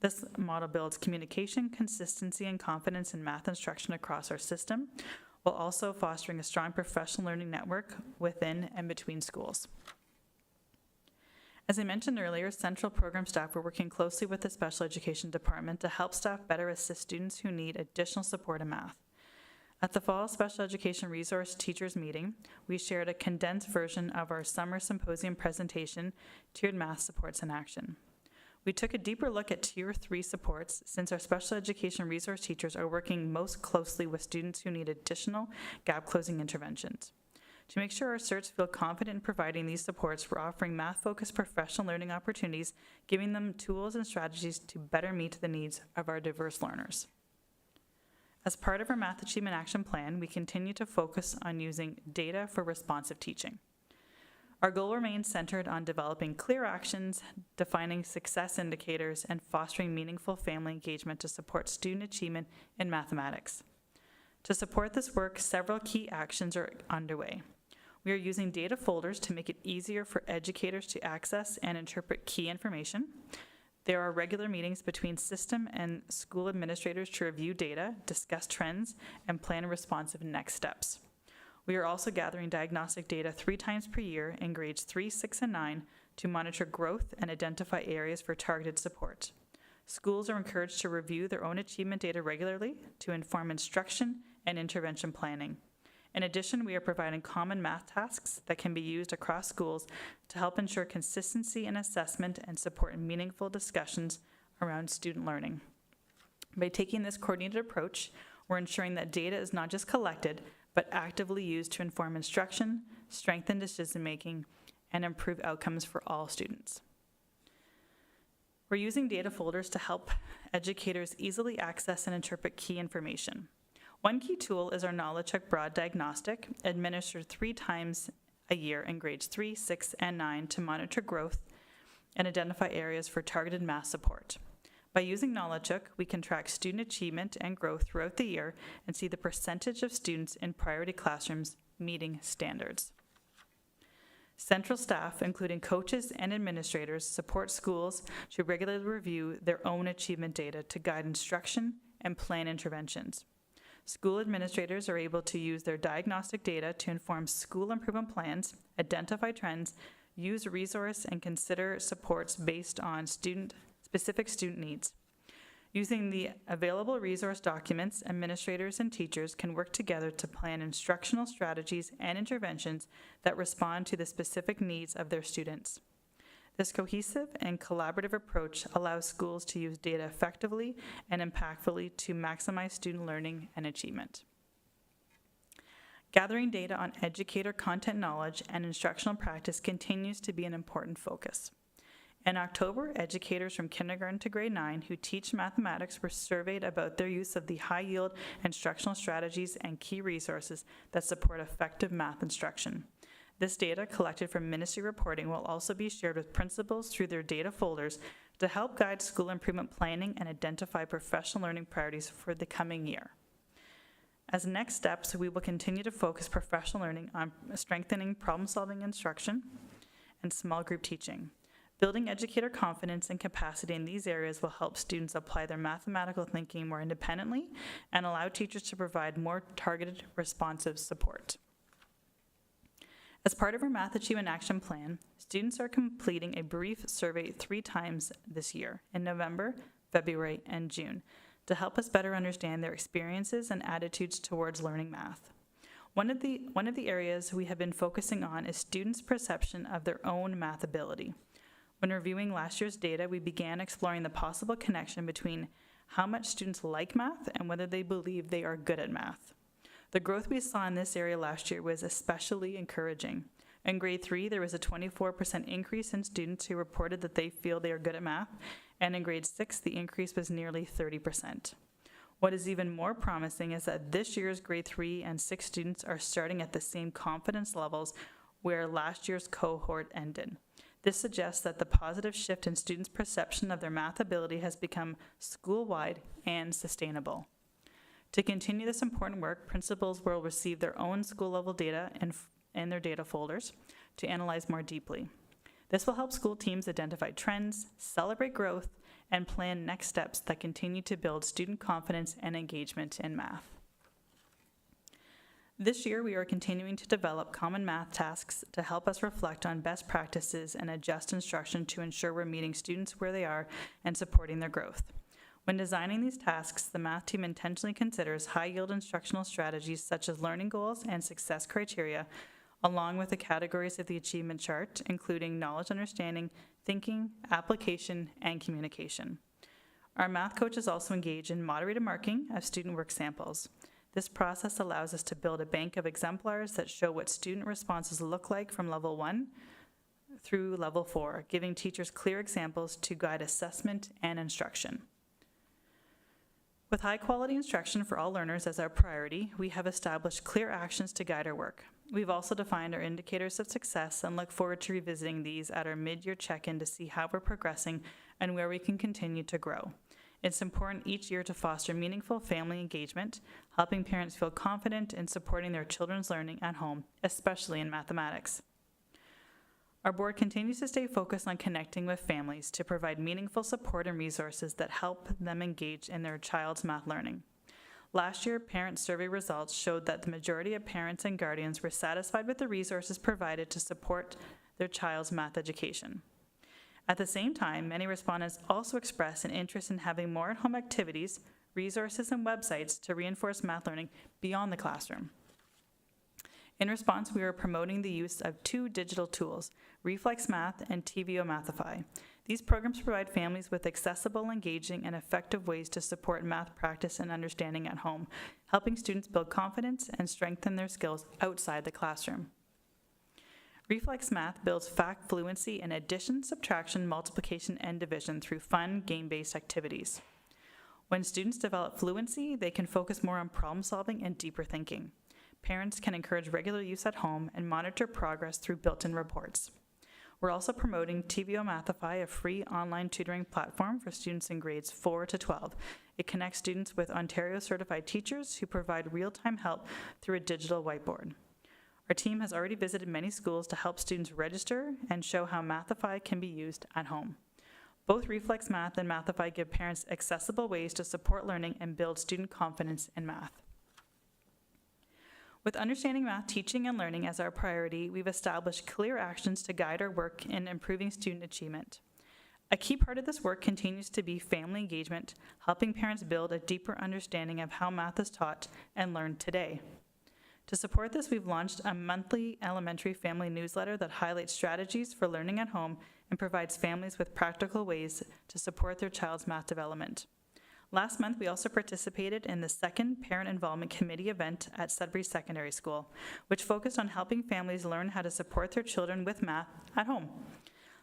This model builds communication, consistency, and confidence in math instruction across our system, while also fostering a strong professional learning network within and between schools. As I mentioned earlier, central program staff are working closely with the Special Education Department to help staff better assist students who need additional support in math. At the Fall Special Education Resource Teachers Meeting, we shared a condensed version of our summer symposium presentation, Tiered Math Supports in Action. We took a deeper look at Tier 3 supports, since our special education resource teachers are working most closely with students who need additional gap-closing interventions. To make sure our CERTs feel confident in providing these supports, we're offering math-focused professional learning opportunities, giving them tools and strategies to better meet the needs of our diverse learners. As part of our Math Achievement Action Plan, we continue to focus on using data for responsive teaching. Our goal remains centered on developing clear actions, defining success indicators, and fostering meaningful family engagement to support student achievement in mathematics. To support this work, several key actions are underway. We are using data folders to make it easier for educators to access and interpret key information. There are regular meetings between system and school administrators to review data, discuss trends, and plan responsive next steps. We are also gathering diagnostic data 3 times per year in grades 3, 6, and 9 to monitor growth and identify areas for targeted support. Schools are encouraged to review their own achievement data regularly to inform instruction and intervention planning. In addition, we are providing common math tasks that can be used across schools to help ensure consistency in assessment and support meaningful discussions around student learning. By taking this coordinated approach, we're ensuring that data is not just collected, but actively used to inform instruction, strengthen decision-making, and improve outcomes for all students. We're using data folders to help educators easily access and interpret key information. One key tool is our Knowledge Check Broad Diagnostic, administered 3 times a year in grades 3, 6, and 9 to monitor growth and identify areas for targeted math support. By using Knowledge Check, we can track student achievement and growth throughout the year and see the percentage of students in priority classrooms meeting standards. Central staff, including coaches and administrators, support schools to regularly review their own achievement data to guide instruction and plan interventions. School administrators are able to use their diagnostic data to inform school improvement plans, identify trends, use resource and consider supports based on specific student needs. Using the available resource documents, administrators and teachers can work together to plan instructional strategies and interventions that respond to the specific needs of their students. This cohesive and collaborative approach allows schools to use data effectively and impactfully to maximize student learning and achievement. Gathering data on educator content knowledge and instructional practice continues to be an important focus. In October, educators from kindergarten to grade 9 who teach mathematics were surveyed about their use of the high-yield instructional strategies and key resources that support effective math instruction. This data, collected from ministry reporting, will also be shared with principals through their data folders to help guide school improvement planning and identify professional learning priorities for the coming year. As next steps, we will continue to focus professional learning on strengthening problem-solving instruction and small group teaching. Building educator confidence and capacity in these areas will help students apply their mathematical thinking more independently and allow teachers to provide more targeted, responsive support. As part of our Math Achievement Action Plan, students are completing a brief survey 3 times this year, in November, February, and June, to help us better understand their experiences and attitudes towards learning math. One of the areas we have been focusing on is students' perception of their own math ability. When reviewing last year's data, we began exploring the possible connection between how much students like math and whether they believe they are good at math. The growth we saw in this area last year was especially encouraging. In grade 3, there was a 24% increase in students who reported that they feel they are good at math, and in grade 6, the increase was nearly 30%. What is even more promising is that this year's grade 3 and 6 students are starting at the same confidence levels where last year's cohort ended. This suggests that the positive shift in students' perception of their math ability has become school-wide and sustainable. To continue this important work, principals will receive their own school-level data in their data folders to analyze more deeply. This will help school teams identify trends, celebrate growth, and plan next steps that continue to build student confidence and engagement in math. This year, we are continuing to develop common math tasks to help us reflect on best practices and adjust instruction to ensure we're meeting students where they are and supporting their growth. When designing these tasks, the math team intentionally considers high-yield instructional strategies such as learning goals and success criteria, along with the categories of the achievement chart, including knowledge understanding, thinking, application, and communication. Our math coaches also engage in moderated marking of student work samples. This process allows us to build a bank of exemplars that show what student responses look like from level 1 through level 4, giving teachers clear examples to guide assessment and instruction. With high-quality instruction for all learners as our priority, we have established clear actions to guide our work. We've also defined our indicators of success and look forward to revisiting these at our mid-year check-in to see how we're progressing and where we can continue to grow. It's important each year to foster meaningful family engagement, helping parents feel confident in supporting their children's learning at home, especially in mathematics. Our board continues to stay focused on connecting with families to provide meaningful support and resources that help them engage in their child's math learning. Last year, parent survey results showed that the majority of parents and guardians were satisfied with the resources provided to support their child's math education. At the same time, many respondents also expressed an interest in having more at-home activities, resources, and websites to reinforce math learning beyond the classroom. In response, we are promoting the use of 2 digital tools, Reflex Math and TVO Mathify. These programs provide families with accessible, engaging, and effective ways to support math practice and understanding at home, helping students build confidence and strengthen their skills outside the classroom. Reflex Math builds fact fluency in addition, subtraction, multiplication, and division through fun, game-based activities. When students develop fluency, they can focus more on problem solving and deeper thinking. Parents can encourage regular use at home and monitor progress through built-in reports. We're also promoting TVO Mathify, a free online tutoring platform for students in grades 4 to 12. It connects students with Ontario-certified teachers who provide real-time help through a digital whiteboard. Our team has already visited many schools to help students register and show how Mathify can be used at home. Both Reflex Math and Mathify give parents accessible ways to support learning and build student confidence in math. With understanding math teaching and learning as our priority, we've established clear actions to guide our work in improving student achievement. A key part of this work continues to be family engagement, helping parents build a deeper understanding of how math is taught and learned today. To support this, we've launched a monthly elementary family newsletter that highlights strategies for learning at home and provides families with practical ways to support their child's math development. Last month, we also participated in the second Parent Involvement Committee event at Sudbury Secondary School, which focused on helping families learn how to support their children with math at home.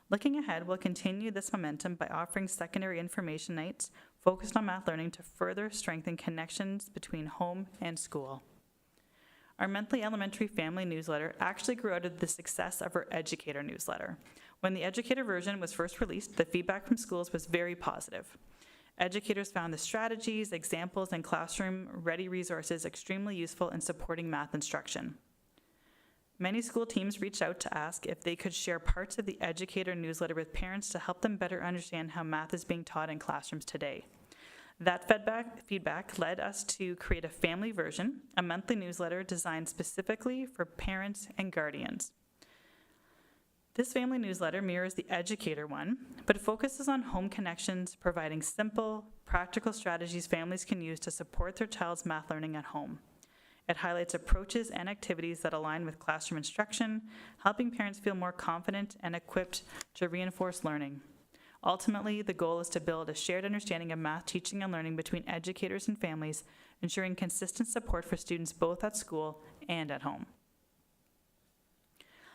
Looking ahead, we'll continue this momentum by offering secondary information nights focused on math learning to further strengthen connections between home and school. Our monthly elementary family newsletter actually grew out of the success of our educator newsletter. When the educator version was first released, the feedback from schools was very positive. Educators found the strategies, examples, and classroom-ready resources extremely useful in supporting math instruction. Many school teams reached out to ask if they could share parts of the educator newsletter with parents to help them better understand how math is being taught in classrooms today. That feedback led us to create a family version, a monthly newsletter designed specifically for parents and guardians. This family newsletter mirrors the educator one, but focuses on home connections, providing simple, practical strategies families can use to support their child's math learning at home. It highlights approaches and activities that align with classroom instruction, helping parents feel more confident and equipped to reinforce learning. Ultimately, the goal is to build a shared understanding of math teaching and learning between educators and families, ensuring consistent support for students both at school and at home.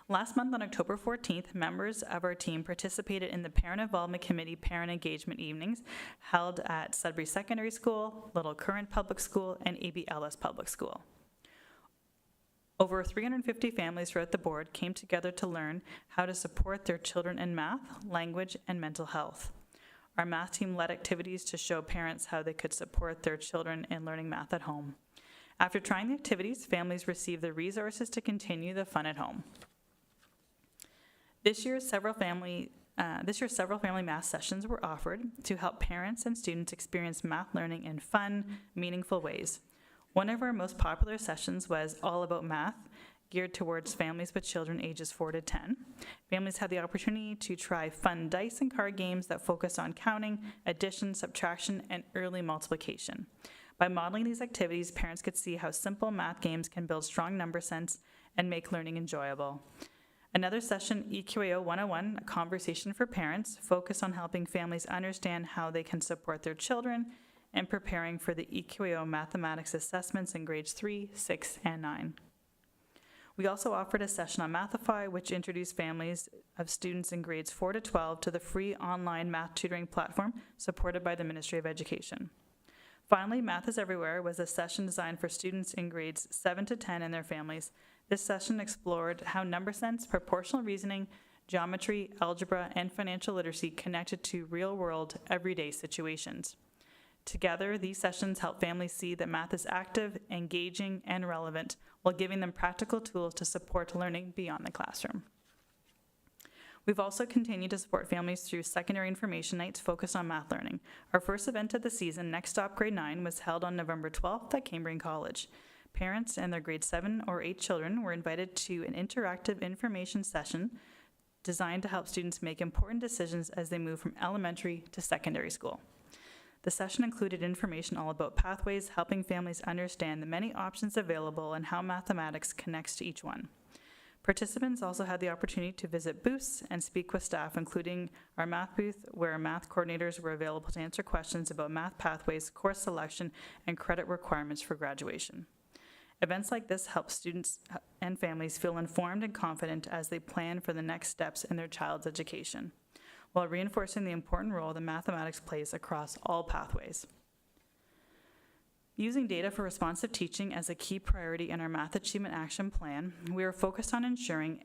Last month on October 14th, members of our team participated in the Parent Involvement Committee Parent Engagement Evenings held at Sudbury Secondary School, Little Current Public School, and A.B. Ellis Public School. Over 350 families throughout the board came together to learn how to support their children in math, language, and mental health. Our math team led activities to show parents how they could support their children in learning math at home. After trying the activities, families received the resources to continue the fun at home. This year, several family math sessions were offered to help parents and students experience math learning in fun, meaningful ways. One of our most popular sessions was All About Math, geared towards families with children ages 4 to 10. Families had the opportunity to try fun dice and card games that focus on counting, addition, subtraction, and early multiplication. By modeling these activities, parents could see how simple math games can build strong number sense and make learning enjoyable. Another session, EQAO 101, a conversation for parents, focused on helping families understand how they can support their children and preparing for the EQAO mathematics assessments in grades 3, 6, and 9. We also offered a session on Mathify, which introduced families of students in grades 4 to 12 to the free online math tutoring platform supported by the Ministry of Education. Finally, Math is Everywhere was a session designed for students in grades 7 to 10 and their families. This session explored how number sense, proportional reasoning, geometry, algebra, and financial literacy connected to real-world, everyday situations. Together, these sessions help families see that math is active, engaging, and relevant, while giving them practical tools to support learning beyond the classroom. We've also continued to support families through secondary information nights focused on math learning. Our first event of the season, Next Stop Grade 9, was held on November 12th at Cambrian College. Parents and their grade 7 or 8 children were invited to an interactive information session designed to help students make important decisions as they move from elementary to secondary school. The session included information all about pathways, helping families understand the many options available and how mathematics connects to each one. Participants also had the opportunity to visit booths and speak with staff, including our math booth, where math coordinators were available to answer questions about math pathways, course selection, and credit requirements for graduation. Events like this help students and families feel informed and confident as they plan for the next steps in their child's education, while reinforcing the important role that mathematics plays across all pathways. Using data for responsive teaching as a key priority in our Math Achievement Action Plan, we are focused on ensuring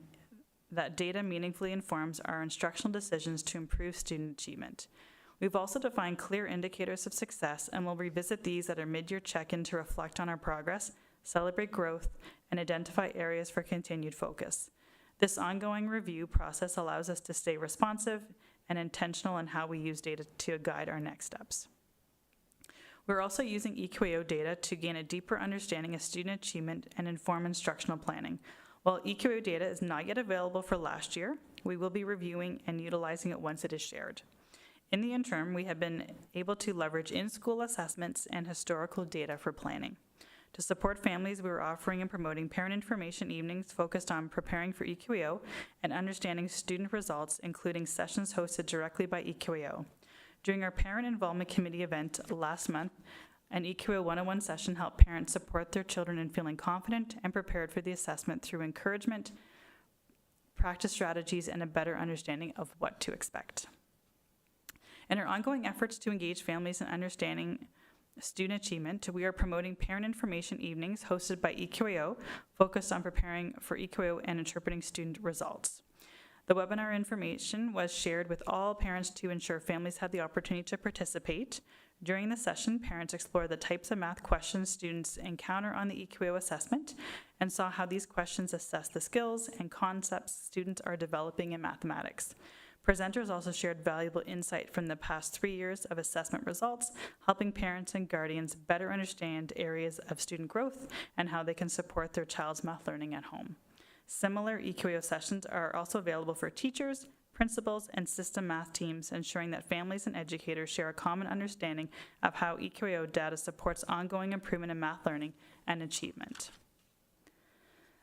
that data meaningfully informs our instructional decisions to improve student achievement. We've also defined clear indicators of success and will revisit these at our mid-year check-in to reflect on our progress, celebrate growth, and identify areas for continued focus. This ongoing review process allows us to stay responsive and intentional in how we use data to guide our next steps. We're also using EQAO data to gain a deeper understanding of student achievement and inform instructional planning. While EQAO data is not yet available for last year, we will be reviewing and utilizing it once it is shared. In the interim, we have been able to leverage in-school assessments and historical data for planning. To support families, we are offering and promoting parent information evenings focused on preparing for EQAO and understanding student results, including sessions hosted directly by EQAO. During our Parent Involvement Committee event last month, an EQAO 101 session helped parents support their children in feeling confident and prepared for the assessment through encouragement, practice strategies, and a better understanding of what to expect. In our ongoing efforts to engage families in understanding student achievement, we are promoting parent information evenings hosted by EQAO, focused on preparing for EQAO and interpreting student results. The webinar information was shared with all parents to ensure families had the opportunity to participate. During the session, parents explored the types of math questions students encounter on the EQAO assessment and saw how these questions assess the skills and concepts students are developing in mathematics. Presenters also shared valuable insight from the past 3 years of assessment results, helping parents and guardians better understand areas of student growth and how they can support their child's math learning at home. Similar EQAO sessions are also available for teachers, principals, and system math teams, ensuring that families and educators share a common understanding of how EQAO data supports ongoing improvement in math learning and achievement.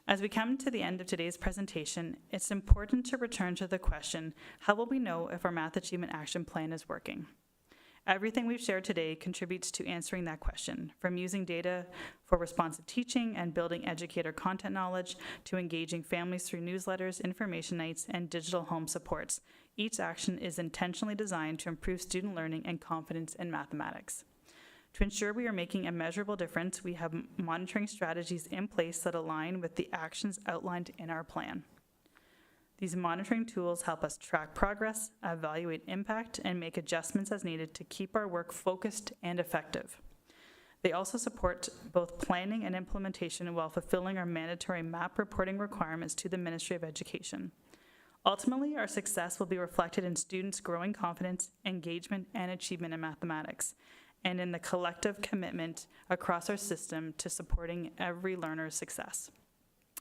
As we come to the end of today's presentation, it's important to return to the question, how will we know if our Math Achievement Action Plan is working? Everything we've shared today contributes to answering that question, from using data for responsive teaching and building educator content knowledge to engaging families through newsletters, information nights, and digital home supports. Each action is intentionally designed to improve student learning and confidence in mathematics. To ensure we are making a measurable difference, we have monitoring strategies in place that align with the actions outlined in our plan. These monitoring tools help us track progress, evaluate impact, and make adjustments as needed to keep our work focused and effective. They also support both planning and implementation while fulfilling our mandatory MAP reporting requirements to the Ministry of Education. Ultimately, our success will be reflected in students' growing confidence, engagement, and achievement in mathematics, and in the collective commitment across our system to supporting every learner's success.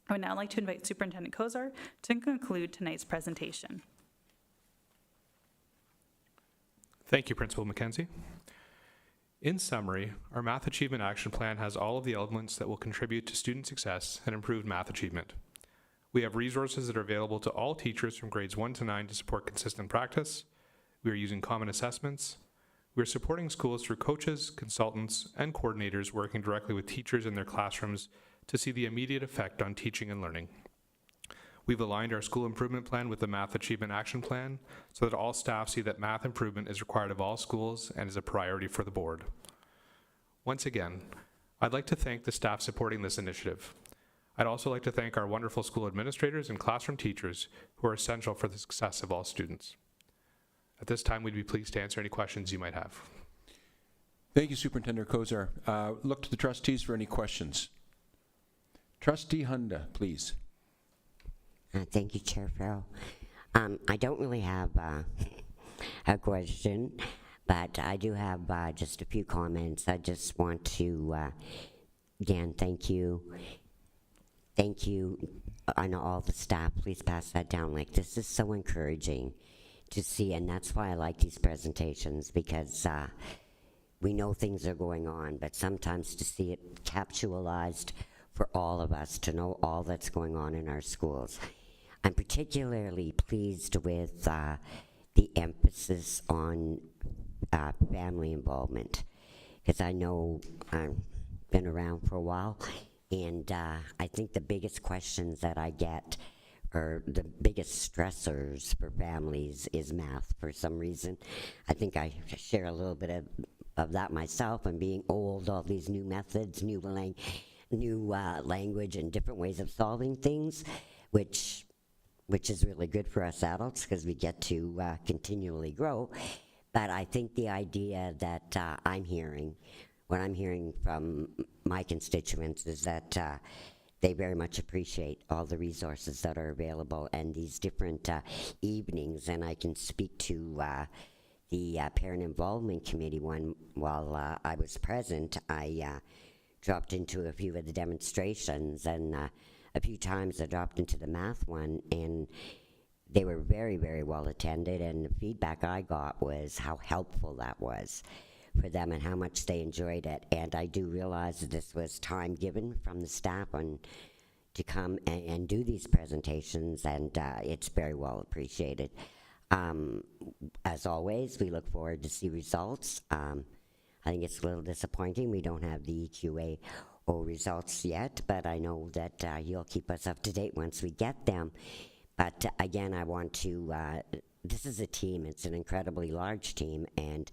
I would now like to invite Superintendent Kozar to conclude tonight's presentation.
Thank you, Principal Mackenzie. In summary, our Math Achievement Action Plan has all of the elements that will contribute to student success and improved math achievement. We have resources that are available to all teachers from grades 1 to 9 to support consistent practice. We are using common assessments. We are supporting schools through coaches, consultants, and coordinators working directly with teachers in their classrooms to see the immediate effect on teaching and learning. We've aligned our school improvement plan with the Math Achievement Action Plan so that all staff see that math improvement is required of all schools and is a priority for the board. Once again, I'd like to thank the staff supporting this initiative. I'd also like to thank our wonderful school administrators and classroom teachers who are essential for the success of all students. At this time, we'd be pleased to answer any questions you might have.
Thank you, Superintendent Kozar. Look to the trustees for any questions. Trustee Hunda, please.
Thank you, Chair Farrell. I don't really have a question, but I do have just a few comments. I just want to, again, thank you. Thank you on all the staff. Please pass that down. Like, this is so encouraging to see, and that's why I like these presentations, because we know things are going on, but sometimes to see it capsulized for all of us, to know all that's going on in our schools. I'm particularly pleased with the emphasis on family involvement, because I know I've been around for a while, and I think the biggest questions that I get, or the biggest stressors for families, is math for some reason. I think I share a little bit of that myself, and being old, all these new methods, new language and different ways of solving things, which is really good for us adults because we get to continually grow. But I think the idea that what I'm hearing from my constituents is that they very much appreciate all the resources that are available and these different evenings. And I can speak to the Parent Involvement Committee one. While I was present, I dropped into a few of the demonstrations, and a few times I dropped into the math one, and they were very, very well attended, and the feedback I got was how helpful that was for them and how much they enjoyed it. And I do realize that this was time given from the staff to come and do these presentations, and it's very well appreciated. As always, we look forward to see results. I think it's a little disappointing we don't have the EQA results yet, but I know that you'll keep us up to date once we get them. But again, I want to, this is a team, it's an incredibly large team, and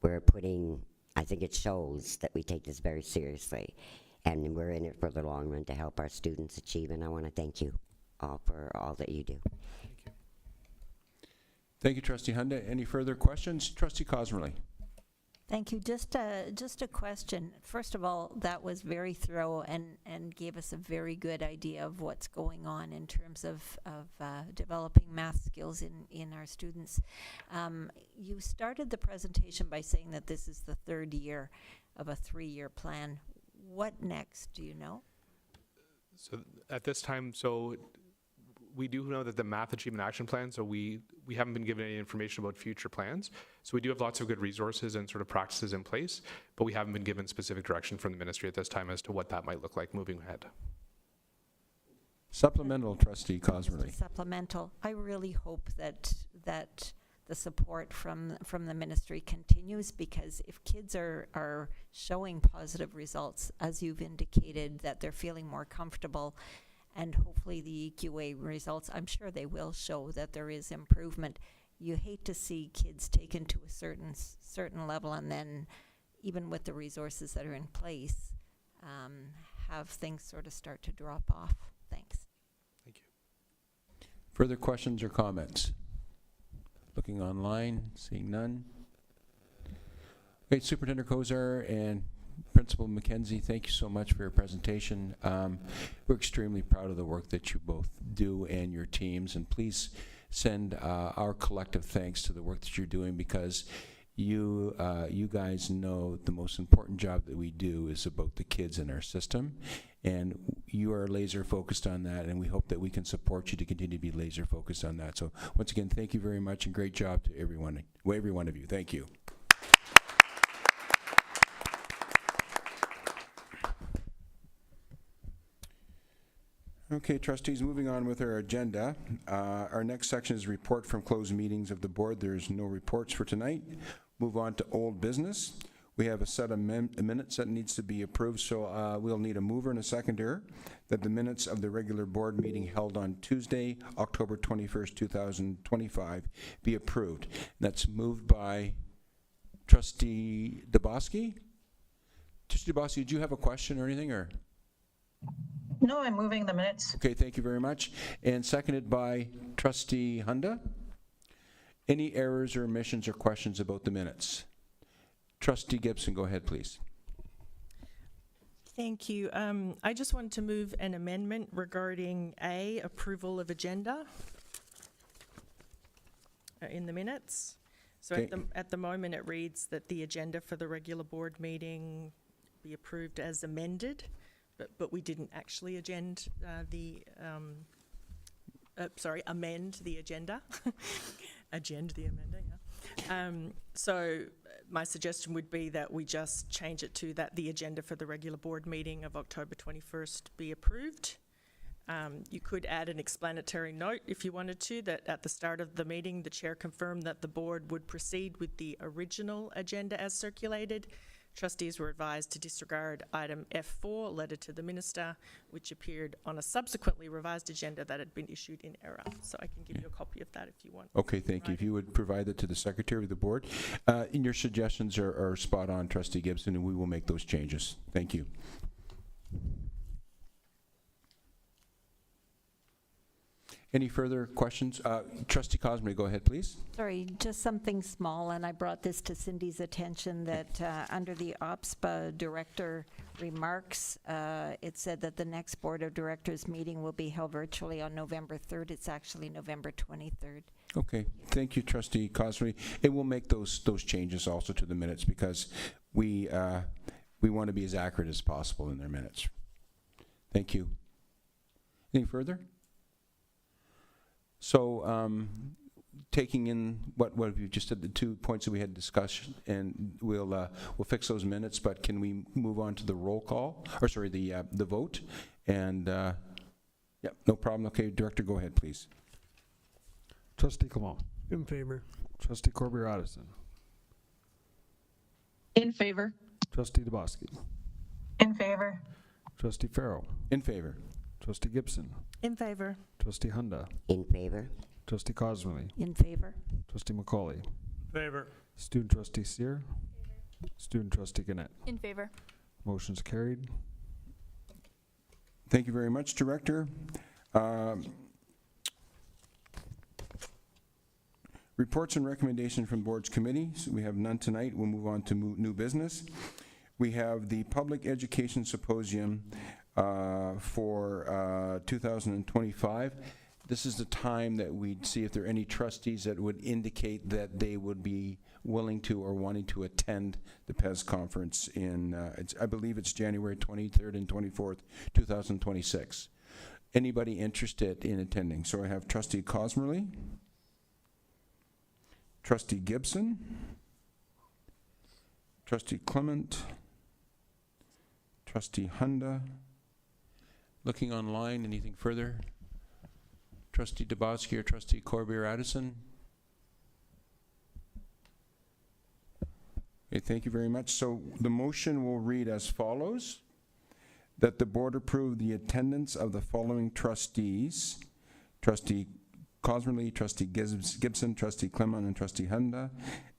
I think it shows that we take this very seriously, and we're in it for the long run to help our students achieve, and I want to thank you all for all that you do.
Thank you, Trustee Hunda. Any further questions? Trustee Cosmerly.
Thank you. Just a question. First of all, that was very thorough and gave us a very good idea of what's going on in terms of developing math skills in our students. You started the presentation by saying that this is the third year of a 3-year plan. What next, do you know?
So at this time, we do know that the Math Achievement Action Plan, so we haven't been given any information about future plans. So we do have lots of good resources and sort of practices in place, but we haven't been given specific direction from the ministry at this time as to what that might look like moving ahead.
Supplemental, Trustee Cosmerly.
Supplemental. I really hope that the support from the ministry continues, because if kids are showing positive results, as you've indicated, that they're feeling more comfortable, and hopefully the EQA results, I'm sure they will show that there is improvement. You hate to see kids taken to a certain level, and then even with the resources that are in place, have things sort of start to drop off. Thanks.
Thank you.
Further questions or comments? Looking online, seeing none. Okay, Superintendent Kozar and Principal McKenzie, thank you so much for your presentation. We're extremely proud of the work that you both do and your teams, and please send our collective thanks to the work that you're doing, because you guys know the most important job that we do is about the kids in our system, and you are laser focused on that, and we hope that we can support you to continue to be laser focused on that. So once again, thank you very much, and great job to every one of you. Thank you. Okay, trustees, moving on with our agenda. Our next section is report from closed meetings of the board. There's no reports for tonight. Move on to old business. We have a set of minutes that needs to be approved, so we'll need a mover and a seconder that the minutes of the regular board meeting held on Tuesday, October 21st, 2025 be approved. That's moved by Trustee Dubosky, Trustee DeBoski, did you have a question or anything, or?
No, I'm moving the minutes.
Okay, thank you very much. And seconded by Trustee Hunda. Any errors or omissions or questions about the minutes? Trustee Gibson, go ahead, please.
Thank you. I just wanted to move an amendment regarding A, approval of agenda in the minutes. So
Okay.
at the moment, it reads that the agenda for the regular board meeting be approved as amended, but we didn't actually amend the agenda. Agenda the amendment, yeah. So my suggestion would be that we just change it to that the agenda for the regular board meeting of October 21st be approved. You could add an explanatory note if you wanted to, that at the start of the meeting, the chair confirmed that the board would proceed with the original agenda as circulated. Trustees were advised to disregard item F4, letter to the minister, which appeared on a subsequently revised agenda that had been issued in error. So I can give you a copy of that if you want.
Okay, thank you. If you would provide that to the secretary of the board. And your suggestions are spot on, Trustee Gibson, and we will make those changes. Thank you. Any further questions? Trustee Cosme, go ahead, please.
Sorry, just something small, and I brought this to Cindy's attention, that under the OPSPA director remarks, it said that the next Board of Directors meeting will be held virtually on November 3rd. It's actually November 23rd.
Okay, thank you, Trustee Cosme. And we'll make those changes also to the minutes because we want to be as accurate as possible in their minutes. Thank you. Any further? So, taking in what you just said, the 2 points that we had discussed, and we'll fix those minutes. But can we move on to the roll call, or sorry, the vote? And yeah, no problem. Okay, Director, go ahead, please.
Trustee Clement.
In favor.
Trustee Corbier-Addison.
In favor.
Trustee DeBoski.
In favor.
Trustee Farrell.
In favor.
Trustee Gibson.
In favor.
Trustee Hunda.
In favor?
Trustee Cosmely.
In favor?
Trustee McCauley.
Favor.
Student Trustee Seer. Student Trustee Gannett.
In favor.
Motion's carried.
Thank you very much, Director. Reports and recommendations from boards committees. We have none tonight. We'll move on to new business. We have the Public Education Symposium for 2025. This is the time that we'd see if there are any trustees that would indicate that they would be willing to or wanting to attend the PES conference in, I believe it's January 23rd and 24th, 2026. Anybody interested in attending? So I have Trustee Cosmerly, Trustee Gibson, Trustee Clement, Trustee Hunda. Looking online, anything further? Trustee DeBoski or Trustee Corbier-Addison? Okay, thank you very much. So the motion will read as follows: that the board approve the attendance of the following trustees: Trustee Cosmerly, Trustee Gibson, Trustee Clement, and Trustee Hunda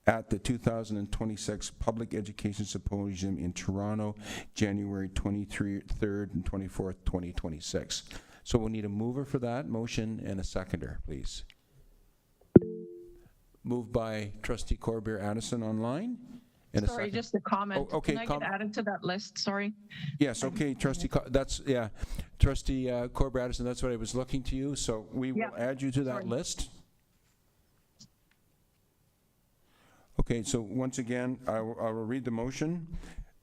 at the 2026 Public Education Symposium in Toronto, January 23rd and 24th, 2026. So we'll need a mover for that motion and a seconder, please. Moved by Trustee Corbier-Addison online. And
Sorry,
a second.
just a comment.
Oh, okay,
Can I get added to that list? Sorry.
Yes, okay, Trustee, Trustee Corbier-Addison, that's what I was looking to you, so we will add you to that
Sorry.
list. Okay, so once again, I will read the motion: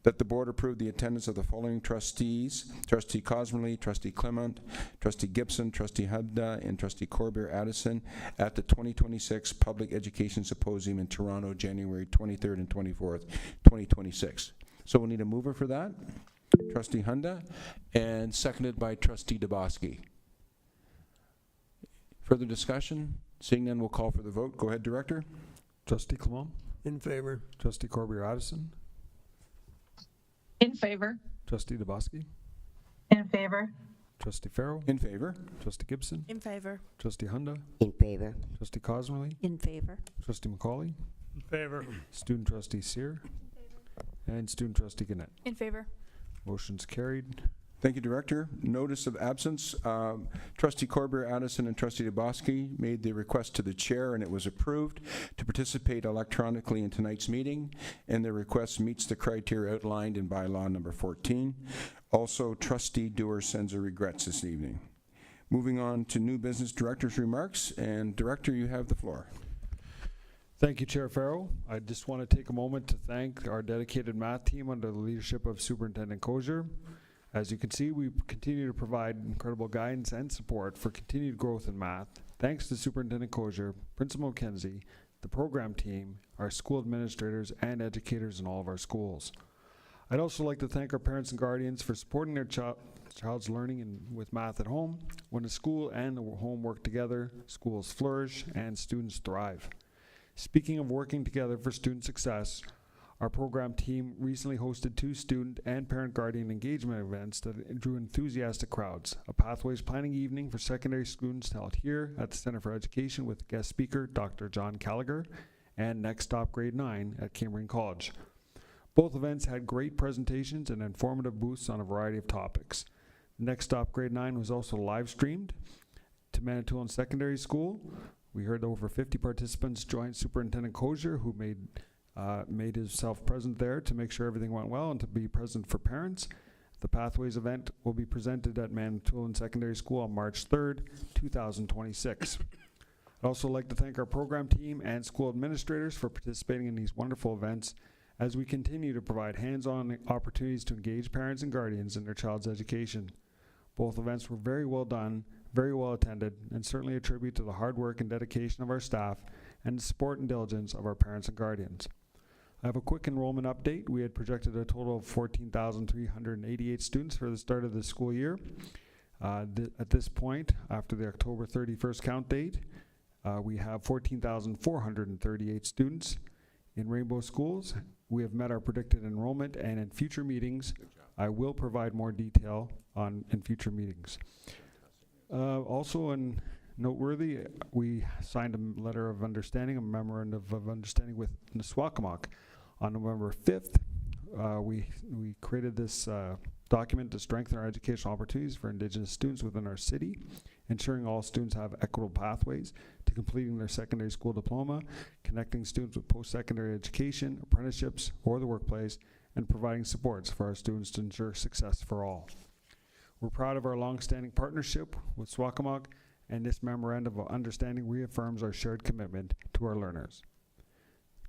that the board approve the attendance of the following trustees: Trustee Cosmerly, Trustee Clement, Trustee Gibson, Trustee Hunda, and Trustee Corbier-Addison at the 2026 Public Education Symposium in Toronto, January 23rd and 24th, 2026. So we'll need a mover for that. Trustee Hunda, and seconded by Trustee DeBoski. Further discussion? Seeing none, we'll call for the vote. Go ahead, Director.
Trustee Clement.
In favor.
Trustee Corbier-Addison.
In favor.
Trustee DeBoski.
In favor.
Trustee Farrell.
In favor?
Trustee Gibson.
In favor.
Trustee Hunda.
In favor?
Trustee Cosmerly.
In favor?
Trustee McCauley.
In favor.
Student Trustee Seer. And Student Trustee Gannett.
In favor.
Motion's carried.
Thank you, Director. Notice of absence. Trustee Corbier, Addison, and Trustee DeBoski made the request to the Chair, and it was approved to participate electronically in tonight's meeting, and the request meets the criteria outlined in bylaw number 14. Also, Trustee Dewar sends her regrets this evening. Moving on to new business Director's remarks, and Director, you have the floor.
Thank you, Chair Farrow. I just want to take a moment to thank our dedicated math team under the leadership of Superintendent Kosher. As you can see, we continue to provide incredible guidance and support for continued growth in math, thanks to Superintendent Kosher, Principal McKenzie, the program team, our school administrators, and educators in all of our schools. I'd also like to thank our parents and guardians for supporting their child's learning with math at home. When the school and the home work together, schools flourish and students thrive. Speaking of working together for student success, our program team recently hosted 2 student and parent-guardian engagement events that drew enthusiastic crowds. A Pathways Planning Evening for secondary students held here at the Center for Education with guest speaker Dr. John Gallagher, and Next Stop Grade 9 at Cambrian College. Both events had great presentations and informative booths on a variety of topics. Next Stop Grade 9 was also live-streamed to Manitoulin Secondary School. We heard over 50 participants join Superintendent Kosher, who made himself present there to make sure everything went well and to be present for parents. The Pathways event will be presented at Manitoulin Secondary School on March 3rd, 2026. I'd also like to thank our program team and school administrators for participating in these wonderful events as we continue to provide hands-on opportunities to engage parents and guardians in their child's education. Both events were very well done, very well attended, and certainly a tribute to the hard work and dedication of our staff and the support and diligence of our parents and guardians. I have a quick enrollment update. We had projected a total of 14,388 students for the start of the school year. At this point, after the October 31st count date, we have 14,438 students in Rainbow Schools. We have met our predicted enrollment, and in future meetings, I will provide more detail in future meetings. Also, noteworthy, we signed a letter of understanding, a memorandum of understanding with Nuswakamok on November 5th. We created this document to strengthen our educational opportunities for Indigenous students within our city, ensuring all students have equitable pathways to completing their secondary school diploma, connecting students with post-secondary education, apprenticeships, or the workplace, and providing supports for our students to ensure success for all. We're proud of our long-standing partnership with Swakamok, and this memorandum of understanding reaffirms our shared commitment to our learners.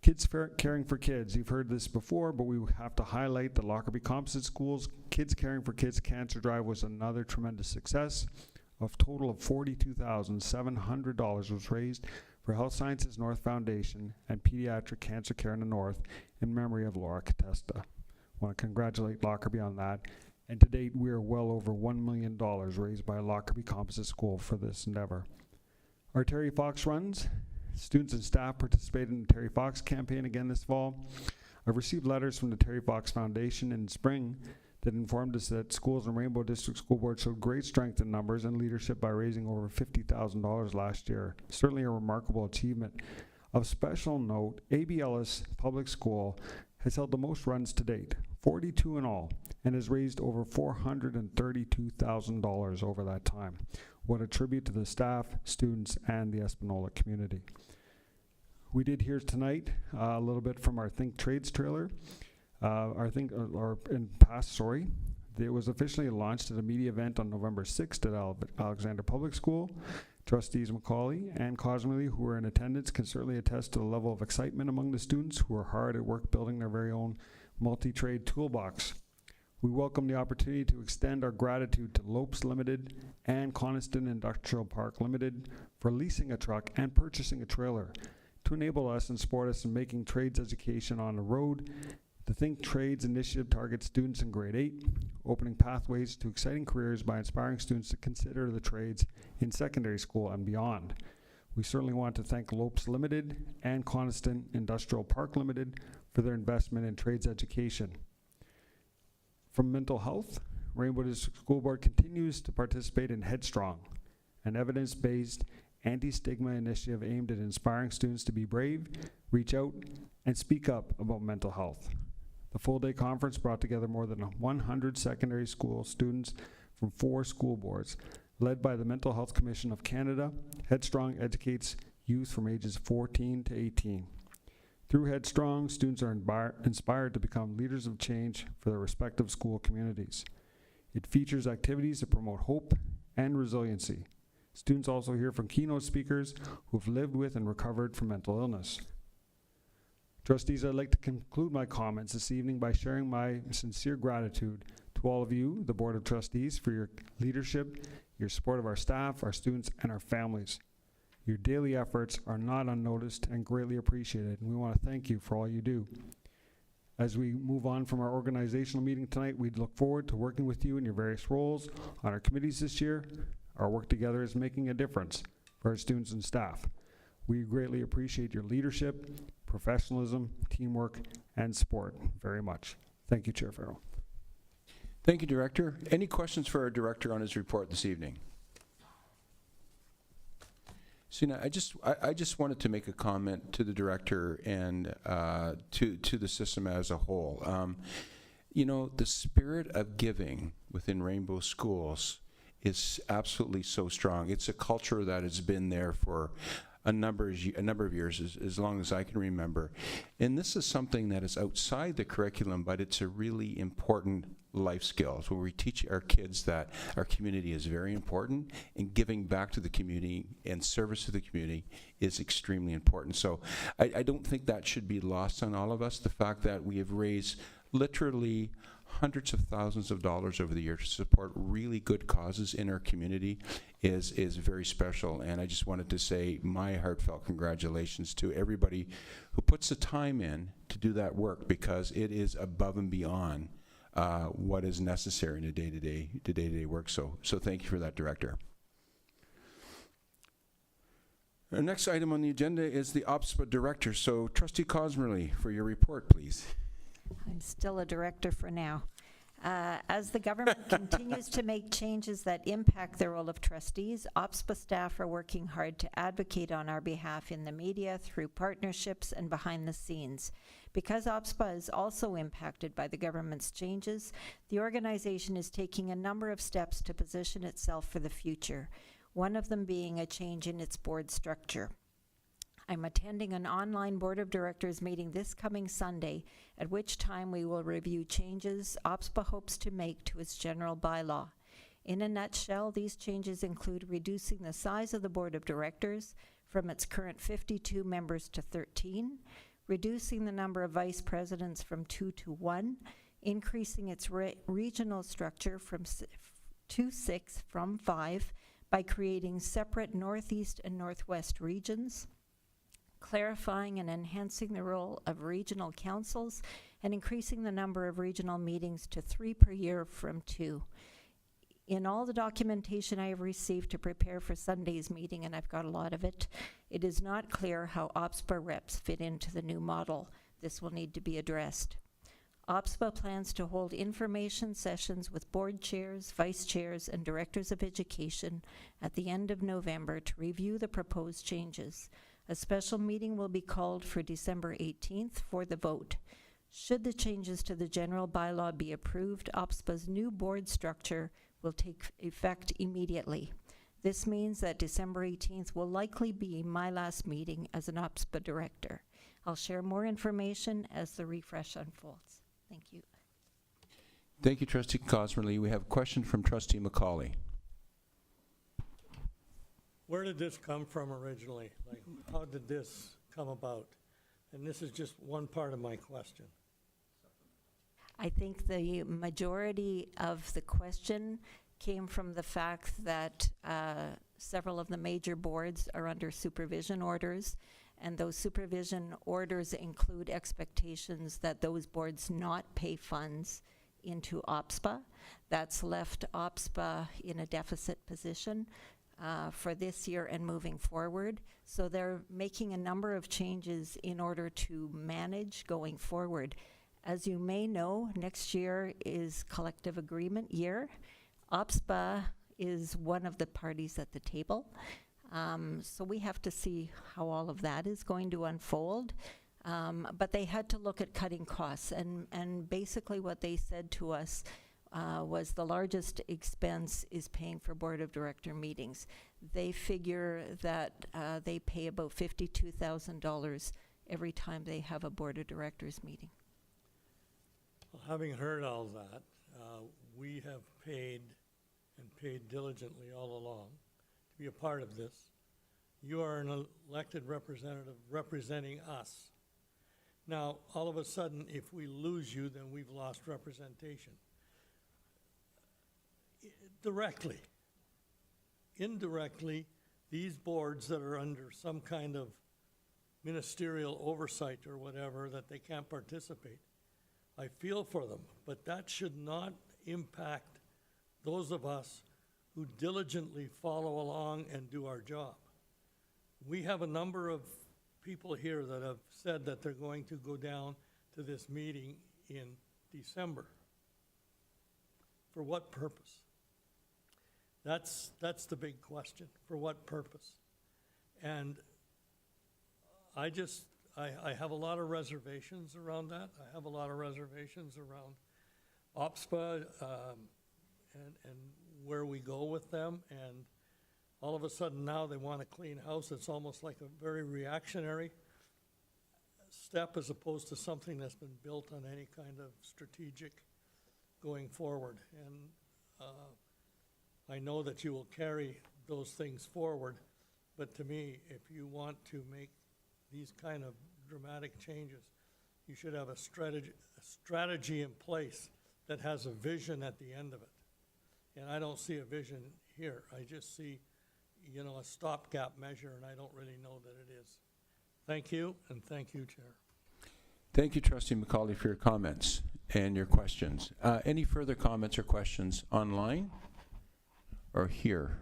Kids Caring for Kids, you've heard this before, but we have to highlight the Lockerbie Composite Schools Kids Caring for Kids Cancer Drive was another tremendous success. A total of $42,700 was raised for Health Sciences North Foundation and Pediatric Cancer Care in the North in memory of Laura Catesta. I want to congratulate Lockerbie on that. And to date, we are well over $1 million raised by Lockerbie Composite School for this endeavor. Our Terry Fox runs. Students and staff participated in the Terry Fox campaign again this fall. I've received letters from the Terry Fox Foundation in spring that informed us that schools in Rainbow District School Board showed great strength in numbers and leadership by raising over $50,000 last year. Certainly a remarkable achievement. Of special note, A.B. Ellis Public School has held the most runs to date, 42 in all, and has raised over $432,000 over that time. What a tribute to the staff, students, and the Espanola community. We did hear tonight a little bit from our Think Trades trailer. It was officially launched at a media event on November 6th at Alexander Public School. Trustees Macaulay and Cosmely, who were in attendance, can certainly attest to the level of excitement among the students who are hard at work building their very own multi-trade toolbox. We welcome the opportunity to extend our gratitude to Lopes Limited and Coniston Industrial Park Limited for leasing a truck and purchasing a trailer to enable us and support us in making trades education on the road. The Think Trades initiative targets students in grade 8, opening pathways to exciting careers by inspiring students to consider the trades in secondary school and beyond. We certainly want to thank Lopes Limited and Coniston Industrial Park Limited for their investment in trades education. From mental health, Rainbow District School Board continues to participate in Headstrong, an evidence-based anti-stigma initiative aimed at inspiring students to be brave, reach out, and speak up about mental health. The full-day conference brought together more than 100 secondary school students from 4 school boards, led by the Mental Health Commission of Canada. Headstrong educates youth from ages 14 to 18. Through Headstrong, students are inspired to become leaders of change for their respective school communities. It features activities that promote hope and resiliency. Students also hear from keynote speakers who have lived with and recovered from mental illness. Trustees, I'd like to conclude my comments this evening by sharing my sincere gratitude to all of you, the Board of Trustees, for your leadership, your support of our staff, our students, and our families. Your daily efforts are not unnoticed and greatly appreciated, and we want to thank you for all you do. As we move on from our organizational meeting tonight, we look forward to working with you in your various roles on our committees this year. Our work together is making a difference for our students and staff. We greatly appreciate your leadership, professionalism, teamwork, and support very much. Thank you, Chair Farrell.
Thank you, Director. Any questions for our Director on his report this evening? Sina, I just wanted to make a comment to the Director and to the system as a whole. You know, the spirit of giving within Rainbow Schools is absolutely so strong. It's a culture that has been there for a number of years, as long as I can remember. And this is something that is outside the curriculum, but it's a really important life skill. So we teach our kids that our community is very important, and giving back to the community and service to the community is extremely important. So I don't think that should be lost on all of us. The fact that we have raised literally hundreds of thousands of dollars over the years to support really good causes in our community is very special. And I just wanted to say my heartfelt congratulations to everybody who puts the time in to do that work, because it is above and beyond what is necessary in the day-to-day work. So thank you for that, Director. Our next item on the agenda is the OPSPA Director. So Trustee Cosmerly, for your report, please.
I'm still a director for now. As the government continues to make changes that impact the role of trustees, OPSPA staff are working hard to advocate on our behalf in the media, through partnerships, and behind the scenes. Because OPSPA is also impacted by the government's changes, the organization is taking a number of steps to position itself for the future, one of them being a change in its board structure. I'm attending an online Board of Directors meeting this coming Sunday, at which time we will review changes OPSPA hopes to make to its general bylaw. In a nutshell, these changes include reducing the size of the Board of Directors from its current 52 members to 13, reducing the number of vice presidents from 2 to 1, increasing its regional structure to 6 from 5 by creating separate Northeast and Northwest regions, clarifying and enhancing the role of regional councils, and increasing the number of regional meetings to 3 per year from 2. In all the documentation I have received to prepare for Sunday's meeting, and I've got a lot of it, it is not clear how OPSPA reps fit into the new model. This will need to be addressed. OPSPA plans to hold information sessions with board chairs, vice chairs, and directors of education at the end of November to review the proposed changes. A special meeting will be called for December 18th for the vote. Should the changes to the general bylaw be approved, OPSPA's new board structure will take effect immediately. This means that December 18th will likely be my last meeting as an OPSPA director. I'll share more information as the refresh unfolds. Thank you.
Thank you, Trustee Cosmerly. We have a question from Trustee McCauley.
Where did this come from originally? Like, how did this come about? And this is just one part of my question.
I think the majority of the question came from the fact that several of the major boards are under supervision orders, and those supervision orders include expectations that those boards not pay funds into OPSPA. That's left OPSPA in a deficit position for this year and moving forward. So they're making a number of changes in order to manage going forward. As you may know, next year is collective agreement year. OPSPA is one of the parties at the table. So we have to see how all of that is going to unfold. But they had to look at cutting costs, and basically what they said to us was the largest expense is paying for board of director meetings. They figure that they pay about $52,000 every time they have a board of directors meeting.
Well, having heard all that, we have paid and paid diligently all along to be a part of this. You are an elected representative representing us. Now, all of a sudden, if we lose you, then we've lost representation. Directly. Indirectly, these boards that are under some kind of ministerial oversight or whatever, that they can't participate, I feel for them, but that should not impact those of us who diligently follow along and do our job. We have a number of people here that have said that they're going to go down to this meeting in December. For what purpose? That's the big question. For what purpose? And I have a lot of reservations around that. I have a lot of reservations around OPSPA and where we go with them. And all of a sudden now they want to clean house. It's almost like a very reactionary step as opposed to something that's been built on any kind of strategic going forward. And I know that you will carry those things forward, but to me, if you want to make these kind of dramatic changes, you should have a strategy in place that has a vision at the end of it. And I don't see a vision here. I just see, you know, a stopgap measure, and I don't really know that it is. Thank you, and thank you, Chair.
Thank you, Trustee McCauley, for your comments and your questions. Any further comments or questions online or here?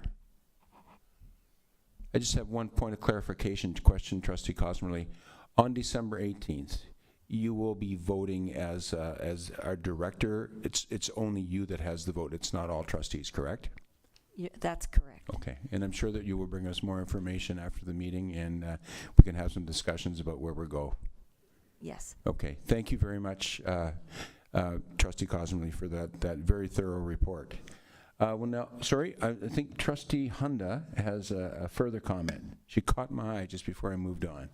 I just have one point of clarification to question Trustee Cosmerly. On December 18th, you will be voting as our director. It's only you that has the vote. It's not all trustees, correct?
Yeah, that's correct.
Okay, and I'm sure that you will bring us more information after the meeting, and we can have some discussions about where we go.
Yes.
Okay, thank you very much, Trustee Cosmerly, for that very thorough report. Well, now, sorry, I think Trustee Hunda has a further comment. She caught my eye just before I moved on.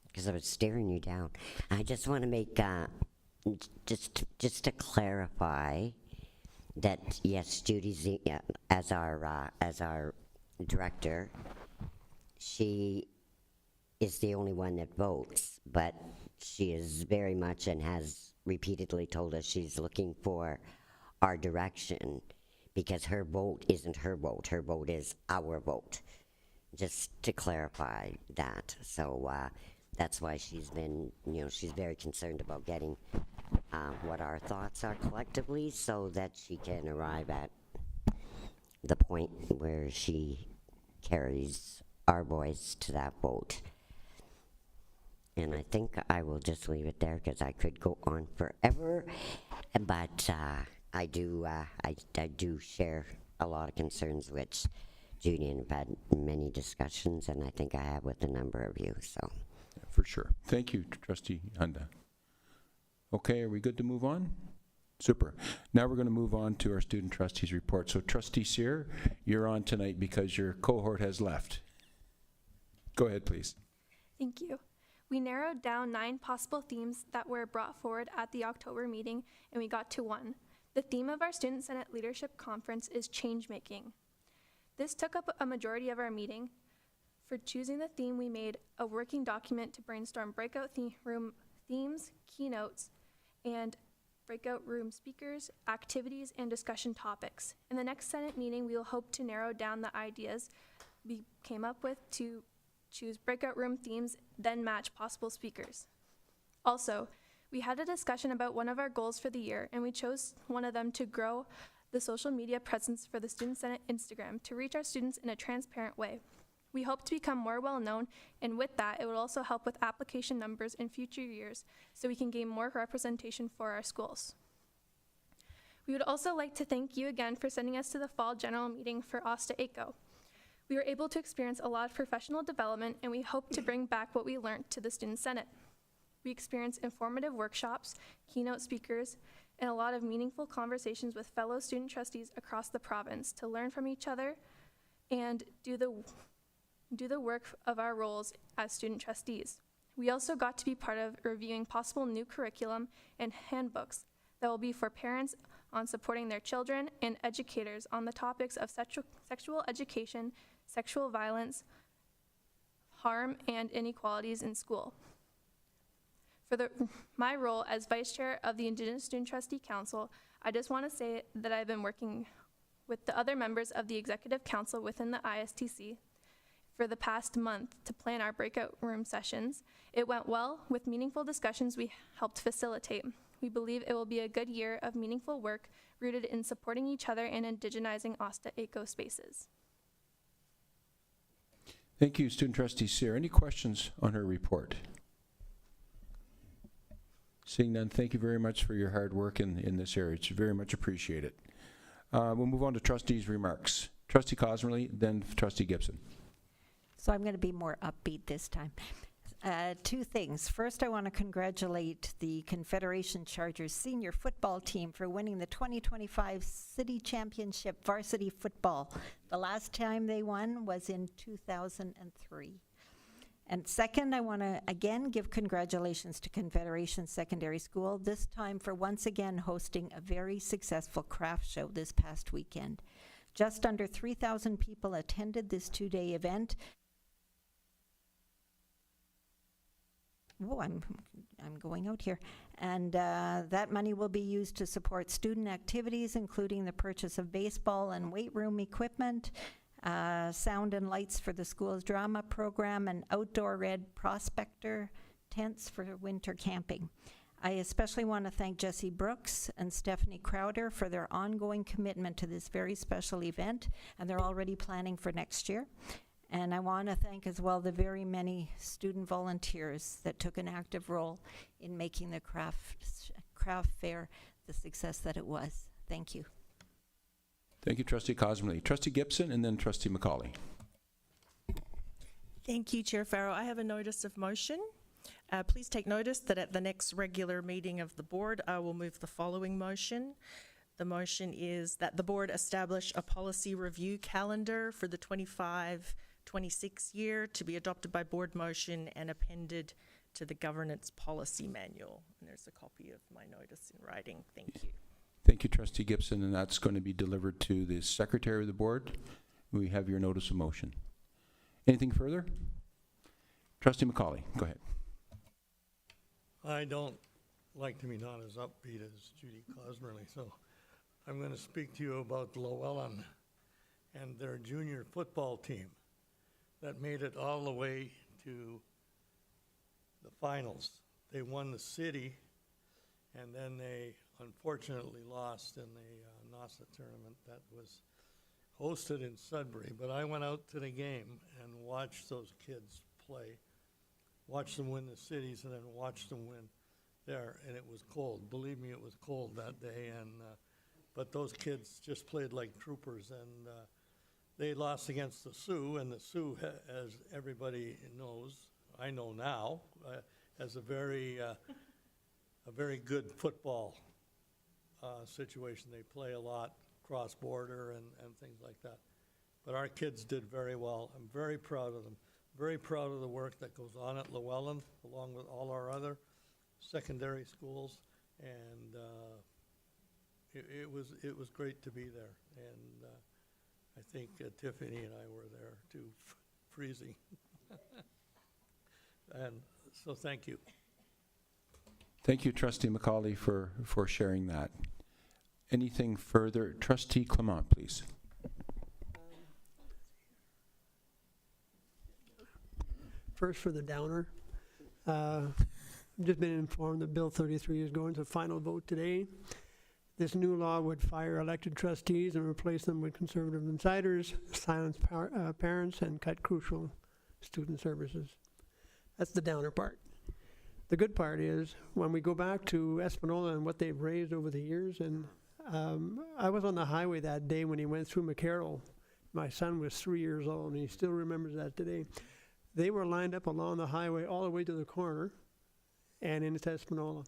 Because I was staring you down. I just want to make, just to clarify that, yes, Judy's as our director, she is the only one that votes, but she is very much and has repeatedly told us she's looking for our direction, because her vote isn't her vote. Her vote is our vote. Just to clarify that. So that's why she's been, she's very concerned about getting what our thoughts are collectively, so that she can arrive at the point where she carries our voice to that vote. And I think I will just leave it there, because I could go on forever, but I do share a lot of concerns, which Judy and I've had many discussions, and I think I have with a number of you. So,
Yeah, for sure. Thank you, Trustee Hunda. Okay, are we good to move on? Super. Now we're going to move on to our student trustees report. So, Trustee Sear, you're on tonight because your cohort has left. Go ahead, please.
Thank you. We narrowed down 9 possible themes that were brought forward at the October meeting, and we got to 1. The theme of our Student Senate Leadership Conference is change making. This took up a majority of our meeting. For choosing the theme, we made a working document to brainstorm breakout room themes, keynotes, and breakout room speakers, activities, and discussion topics. In the next Senate meeting, we will hope to narrow down the ideas we came up with to choose breakout room themes, then match possible speakers. Also, we had a discussion about one of our goals for the year, and we chose one of them to grow the social media presence for the Student Senate Instagram to reach our students in a transparent way. We hope to become more well-known, and with that, it will also help with application numbers in future years, so we can gain more representation for our schools. We would also like to thank you again for sending us to the fall general meeting for Osta ACO. We were able to experience a lot of professional development, and we hope to bring back what we learned to the Student Senate. We experienced informative workshops, keynote speakers, and a lot of meaningful conversations with fellow student trustees across the province to learn from each other and do the work of our roles as student trustees. We also got to be part of reviewing possible new curriculum and handbooks that will be for parents on supporting their children and educators on the topics of sexual education, sexual violence, harm, and inequalities in school. For my role as Vice Chair of the Indigenous Student Trustee Council, I just want to say that I've been working with the other members of the Executive Council within the ISTC for the past month to plan our breakout room sessions. It went well with meaningful discussions we helped facilitate. We believe it will be a good year of meaningful work rooted in supporting each other and indigenizing OSTA eco spaces.
Thank you, Student Trustee Sear. Any questions on her report? Seeing none, thank you very much for your hard work in this area. It's very much appreciated. We'll move on to trustees' remarks. Trustee Cosmerly, then Trustee Gibson.
So I'm going to be more upbeat this time. Two things. First, I want to congratulate the Confederation Chargers senior football team for winning the 2025 City Championship varsity football. The last time they won was in 2003. And second, I want to again give congratulations to Confederation Secondary School, this time for once again hosting a very successful craft show this past weekend. Just under 3,000 people attended this two-day event. Oh, I'm going out here. And that money will be used to support student activities, including the purchase of baseball and weight room equipment, sound and lights for the school's drama program, and outdoor red prospector tents for winter camping. I especially want to thank Jesse Brooks and Stephanie Crowder for their ongoing commitment to this very special event, and they're already planning for next year. And I want to thank as well the very many student volunteers that took an active role in making the craft fair the success that it was. Thank you.
Thank you, Trustee Cosmerly. Trustee Gibson, and then Trustee McCauley.
Thank you, Chair Farrell. I have a notice of motion. Please take notice that at the next regular meeting of the board, I will move the following motion. The motion is that the board establish a policy review calendar for the 25-26 year to be adopted by board motion and appended to the governance policy manual. And there's a copy of my notice in writing. Thank you.
Thank you, Trustee Gibson, and that's going to be delivered to the Secretary of the Board. We have your notice of motion. Anything further? Trustee McCauley, go ahead.
I don't like to be not as upbeat as Judy Cosmerly, so I'm going to speak to you about Llewellyn and their junior football team that made it all the way to the finals. They won the city, and then they unfortunately lost in the NOSA tournament that was hosted in Sudbury. But I went out to the game and watched those kids play, watched them win the cities, and then watched them win there. And it was cold. Believe me, it was cold that day. And but those kids just played like troopers, and they lost against the Sioux. And the Sioux, as everybody knows, I know now, has a very good football situation. They play a lot cross-border and things like that. But our kids did very well. I'm very proud of them. Very proud of the work that goes on at Llewellyn, along with all our other secondary schools. And it was great to be there. And I think Tiffany and I were there too, freezing. And so thank you.
Thank you, Trustee McCauley, for sharing that. Anything further? Trustee Clement, please.
First for the downer. I've just been informed that Bill 33 is going to final vote today. This new law would fire elected trustees and replace them with conservative insiders, silence parents, and cut crucial student services. That's the downer part. The good part is when we go back to Espanola and what they've raised over the years, and I was on the highway that day when he went through McCarroll. My son was 3 years old, and he still remembers that today. They were lined up along the highway all the way to the corner, and in Espanola,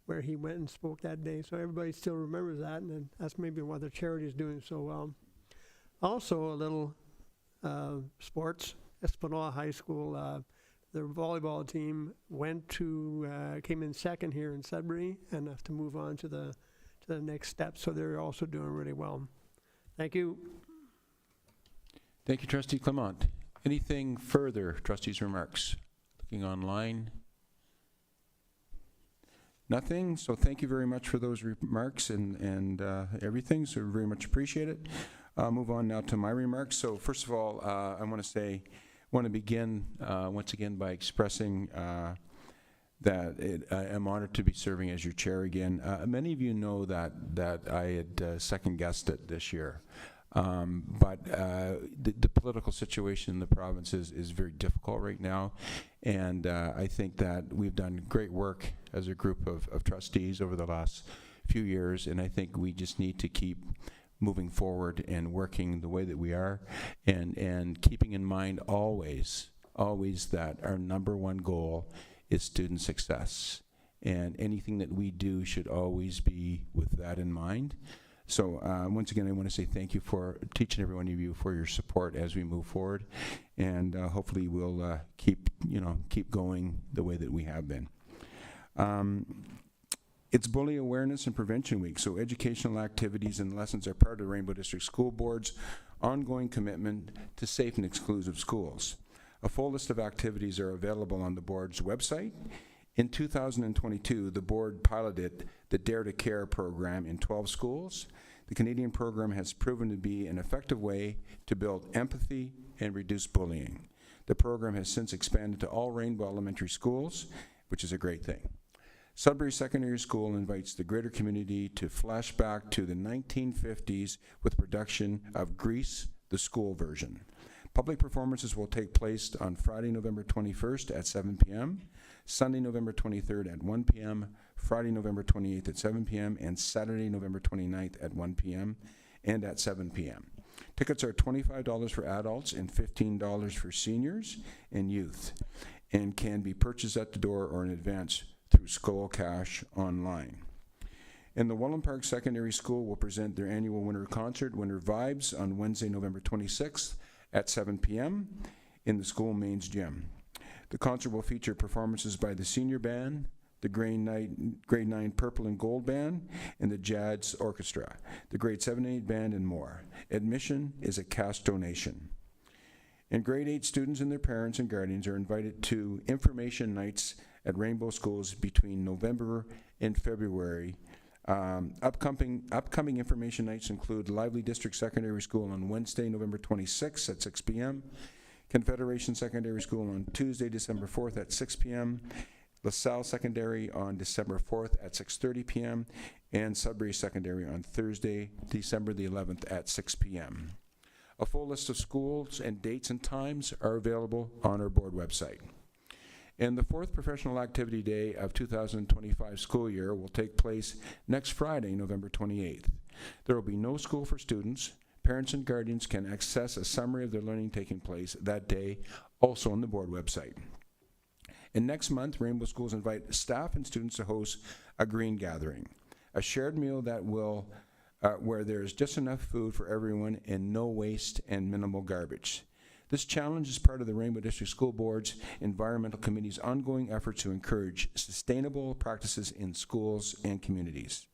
where he went and spoke that day. So everybody still remembers that, and then that's maybe why the charity is doing so well. Also, a little sports. Espanola High School, their volleyball team came in second here in Sudbury, and have to move on to the next step. So they're also doing really well. Thank you.
Thank you, Trustee Clement. Anything further, trustees' remarks? Looking online. Nothing, so thank you very much for those remarks and everything, so very much appreciate it. Move on now to my remarks. So first of all, I want to begin once again by expressing that I'm honored to be serving as your chair again. Many of you know that I had second-guessed it this year. But the political situation in the province is very difficult right now, and I think that we've done great work as a group of trustees over the last few years, and I think we just need to keep moving forward and working the way that we are, and keeping in mind always that our number one goal is student success, and anything that we do should always be with that in mind. So once again, I want to say thank you for each and every one of you for your support as we move forward, and hopefully we'll keep going the way that we have been. It's Bully Awareness and Prevention Week, so educational activities and lessons are part of Rainbow District School Board's ongoing commitment to safe and exclusive schools. A full list of activities are available on the board's website. In 2022, the board piloted the Dare to Care program in 12 schools. The Canadian program has proven to be an effective way to build empathy and reduce bullying. The program has since expanded to all Rainbow Elementary schools, which is a great thing. Sudbury Secondary School invites the greater community to flash back to the 1950s with production of Grease, the school version. Public performances will take place on Friday, November 21st at 7 p.m., Sunday, November 23rd at 1 p.m., Friday, November 28th at 7 p.m., and Saturday, November 29th at 1 p.m. and at 7 p.m. Tickets are $25 for adults and $15 for seniors and youth, and can be purchased at the door or in advance through Skull Cash online. And the Welland Park Secondary School will present their annual winter concert, Winter Vibes, on Wednesday, November 26th at 7 p.m. in the school mains gym. The concert will feature performances by the senior band, the grade 9 Purple and Gold Band, and the Jazz Orchestra, the grade 7 and 8 band, and more. Admission is a cash donation. And grade 8 students and their parents and guardians are invited to information nights at Rainbow Schools between November and February. Upcoming information nights include Lively District Secondary School on Wednesday, November 26th at 6 p.m., Confederation Secondary School on Tuesday, December 4th at 6 p.m., LaSalle Secondary on December 4th at 6:30 p.m., and Sudbury Secondary on Thursday, December the 11th at 6 p.m. A full list of schools and dates and times are available on our board website. And the fourth professional activity day of 2025 school year will take place next Friday, November 28th. There will be no school for students. Parents and guardians can access a summary of their learning taking place that day, also on the board website. And next month, Rainbow Schools invite staff and students to host a green gathering, a shared meal that will, where there's just enough food for everyone and no waste and minimal garbage. This challenge is part of the Rainbow District School Board's Environmental Committee's ongoing efforts to encourage sustainable practices in schools and communities.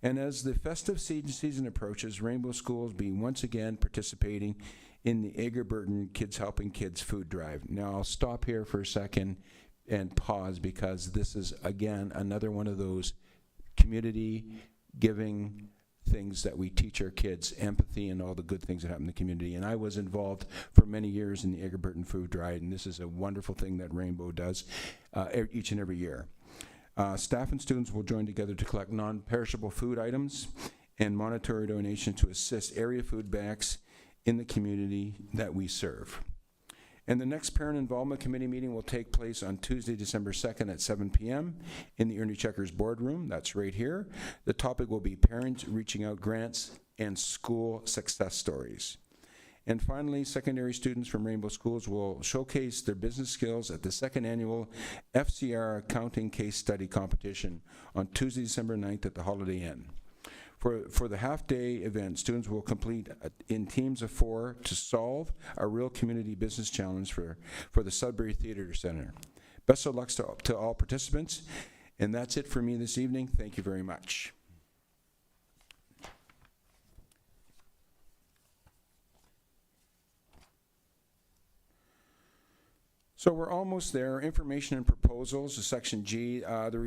And as the festive season approaches, Rainbow Schools will be once again participating in the Egerburton Kids Helping Kids food drive. Now I'll stop here for a second and pause, because this is again another one of those community giving things that we teach our kids, empathy and all the good things that happen in the community. And I was involved for many years in the Egerburton food drive, and this is a wonderful thing that Rainbow does each and every year. Staff and students will join together to collect non-perishable food items and monetary donations to assist area food banks in the community that we serve. And the next Parent Involvement Committee meeting will take place on Tuesday, December 2nd at 7 p.m. in the Ernie Checkers boardroom. That's right here. The topic will be parents reaching out grants and school success stories. And finally, secondary students from Rainbow Schools will showcase their business skills at the second annual FCR Accounting Case Study Competition on Tuesday, December 9th at the Holiday Inn. For the half-day event, students will complete in teams of 4 to solve a real community business challenge for the Sudbury Theatre Center. Best of luck to all participants. And that's it for me this evening. Thank you very much. So we're almost there. Information and proposals is section G. The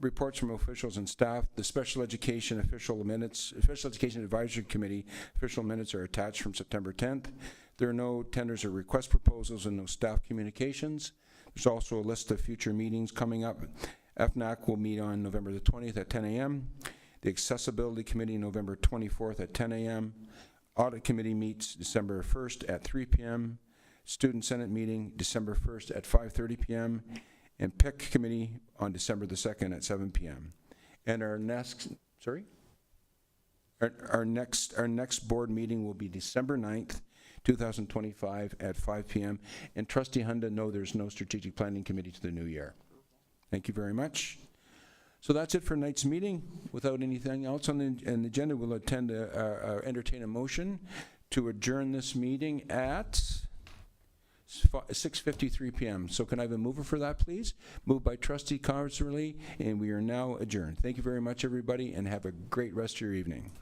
reports from officials and staff. The Special Education Advisory Committee official minutes are attached from September 10th. There are no tenders or request proposals and no staff communications. There's also a list of future meetings coming up. FNAC will meet on November the 20th at 10 a.m. The Accessibility Committee, November 24th at 10 a.m. Audit Committee meets December 1st at 3 p.m. Student Senate meeting, December 1st at 5:30 p.m. And PIC Committee on December the 2nd at 7 p.m. And our next board meeting will be December 9th, 2025 at 5 p.m. And Trustee Hunda, no, there's no strategic planning committee to the new year. Thank you very much. So that's it for tonight's meeting. Without anything else on the agenda, we'll entertain a motion to adjourn this meeting at 6:53 p.m. So can I have a mover for that, please? Moved by Trustee Conserly, and we are now adjourned. Thank you very much, everybody, and have a great rest of your evening.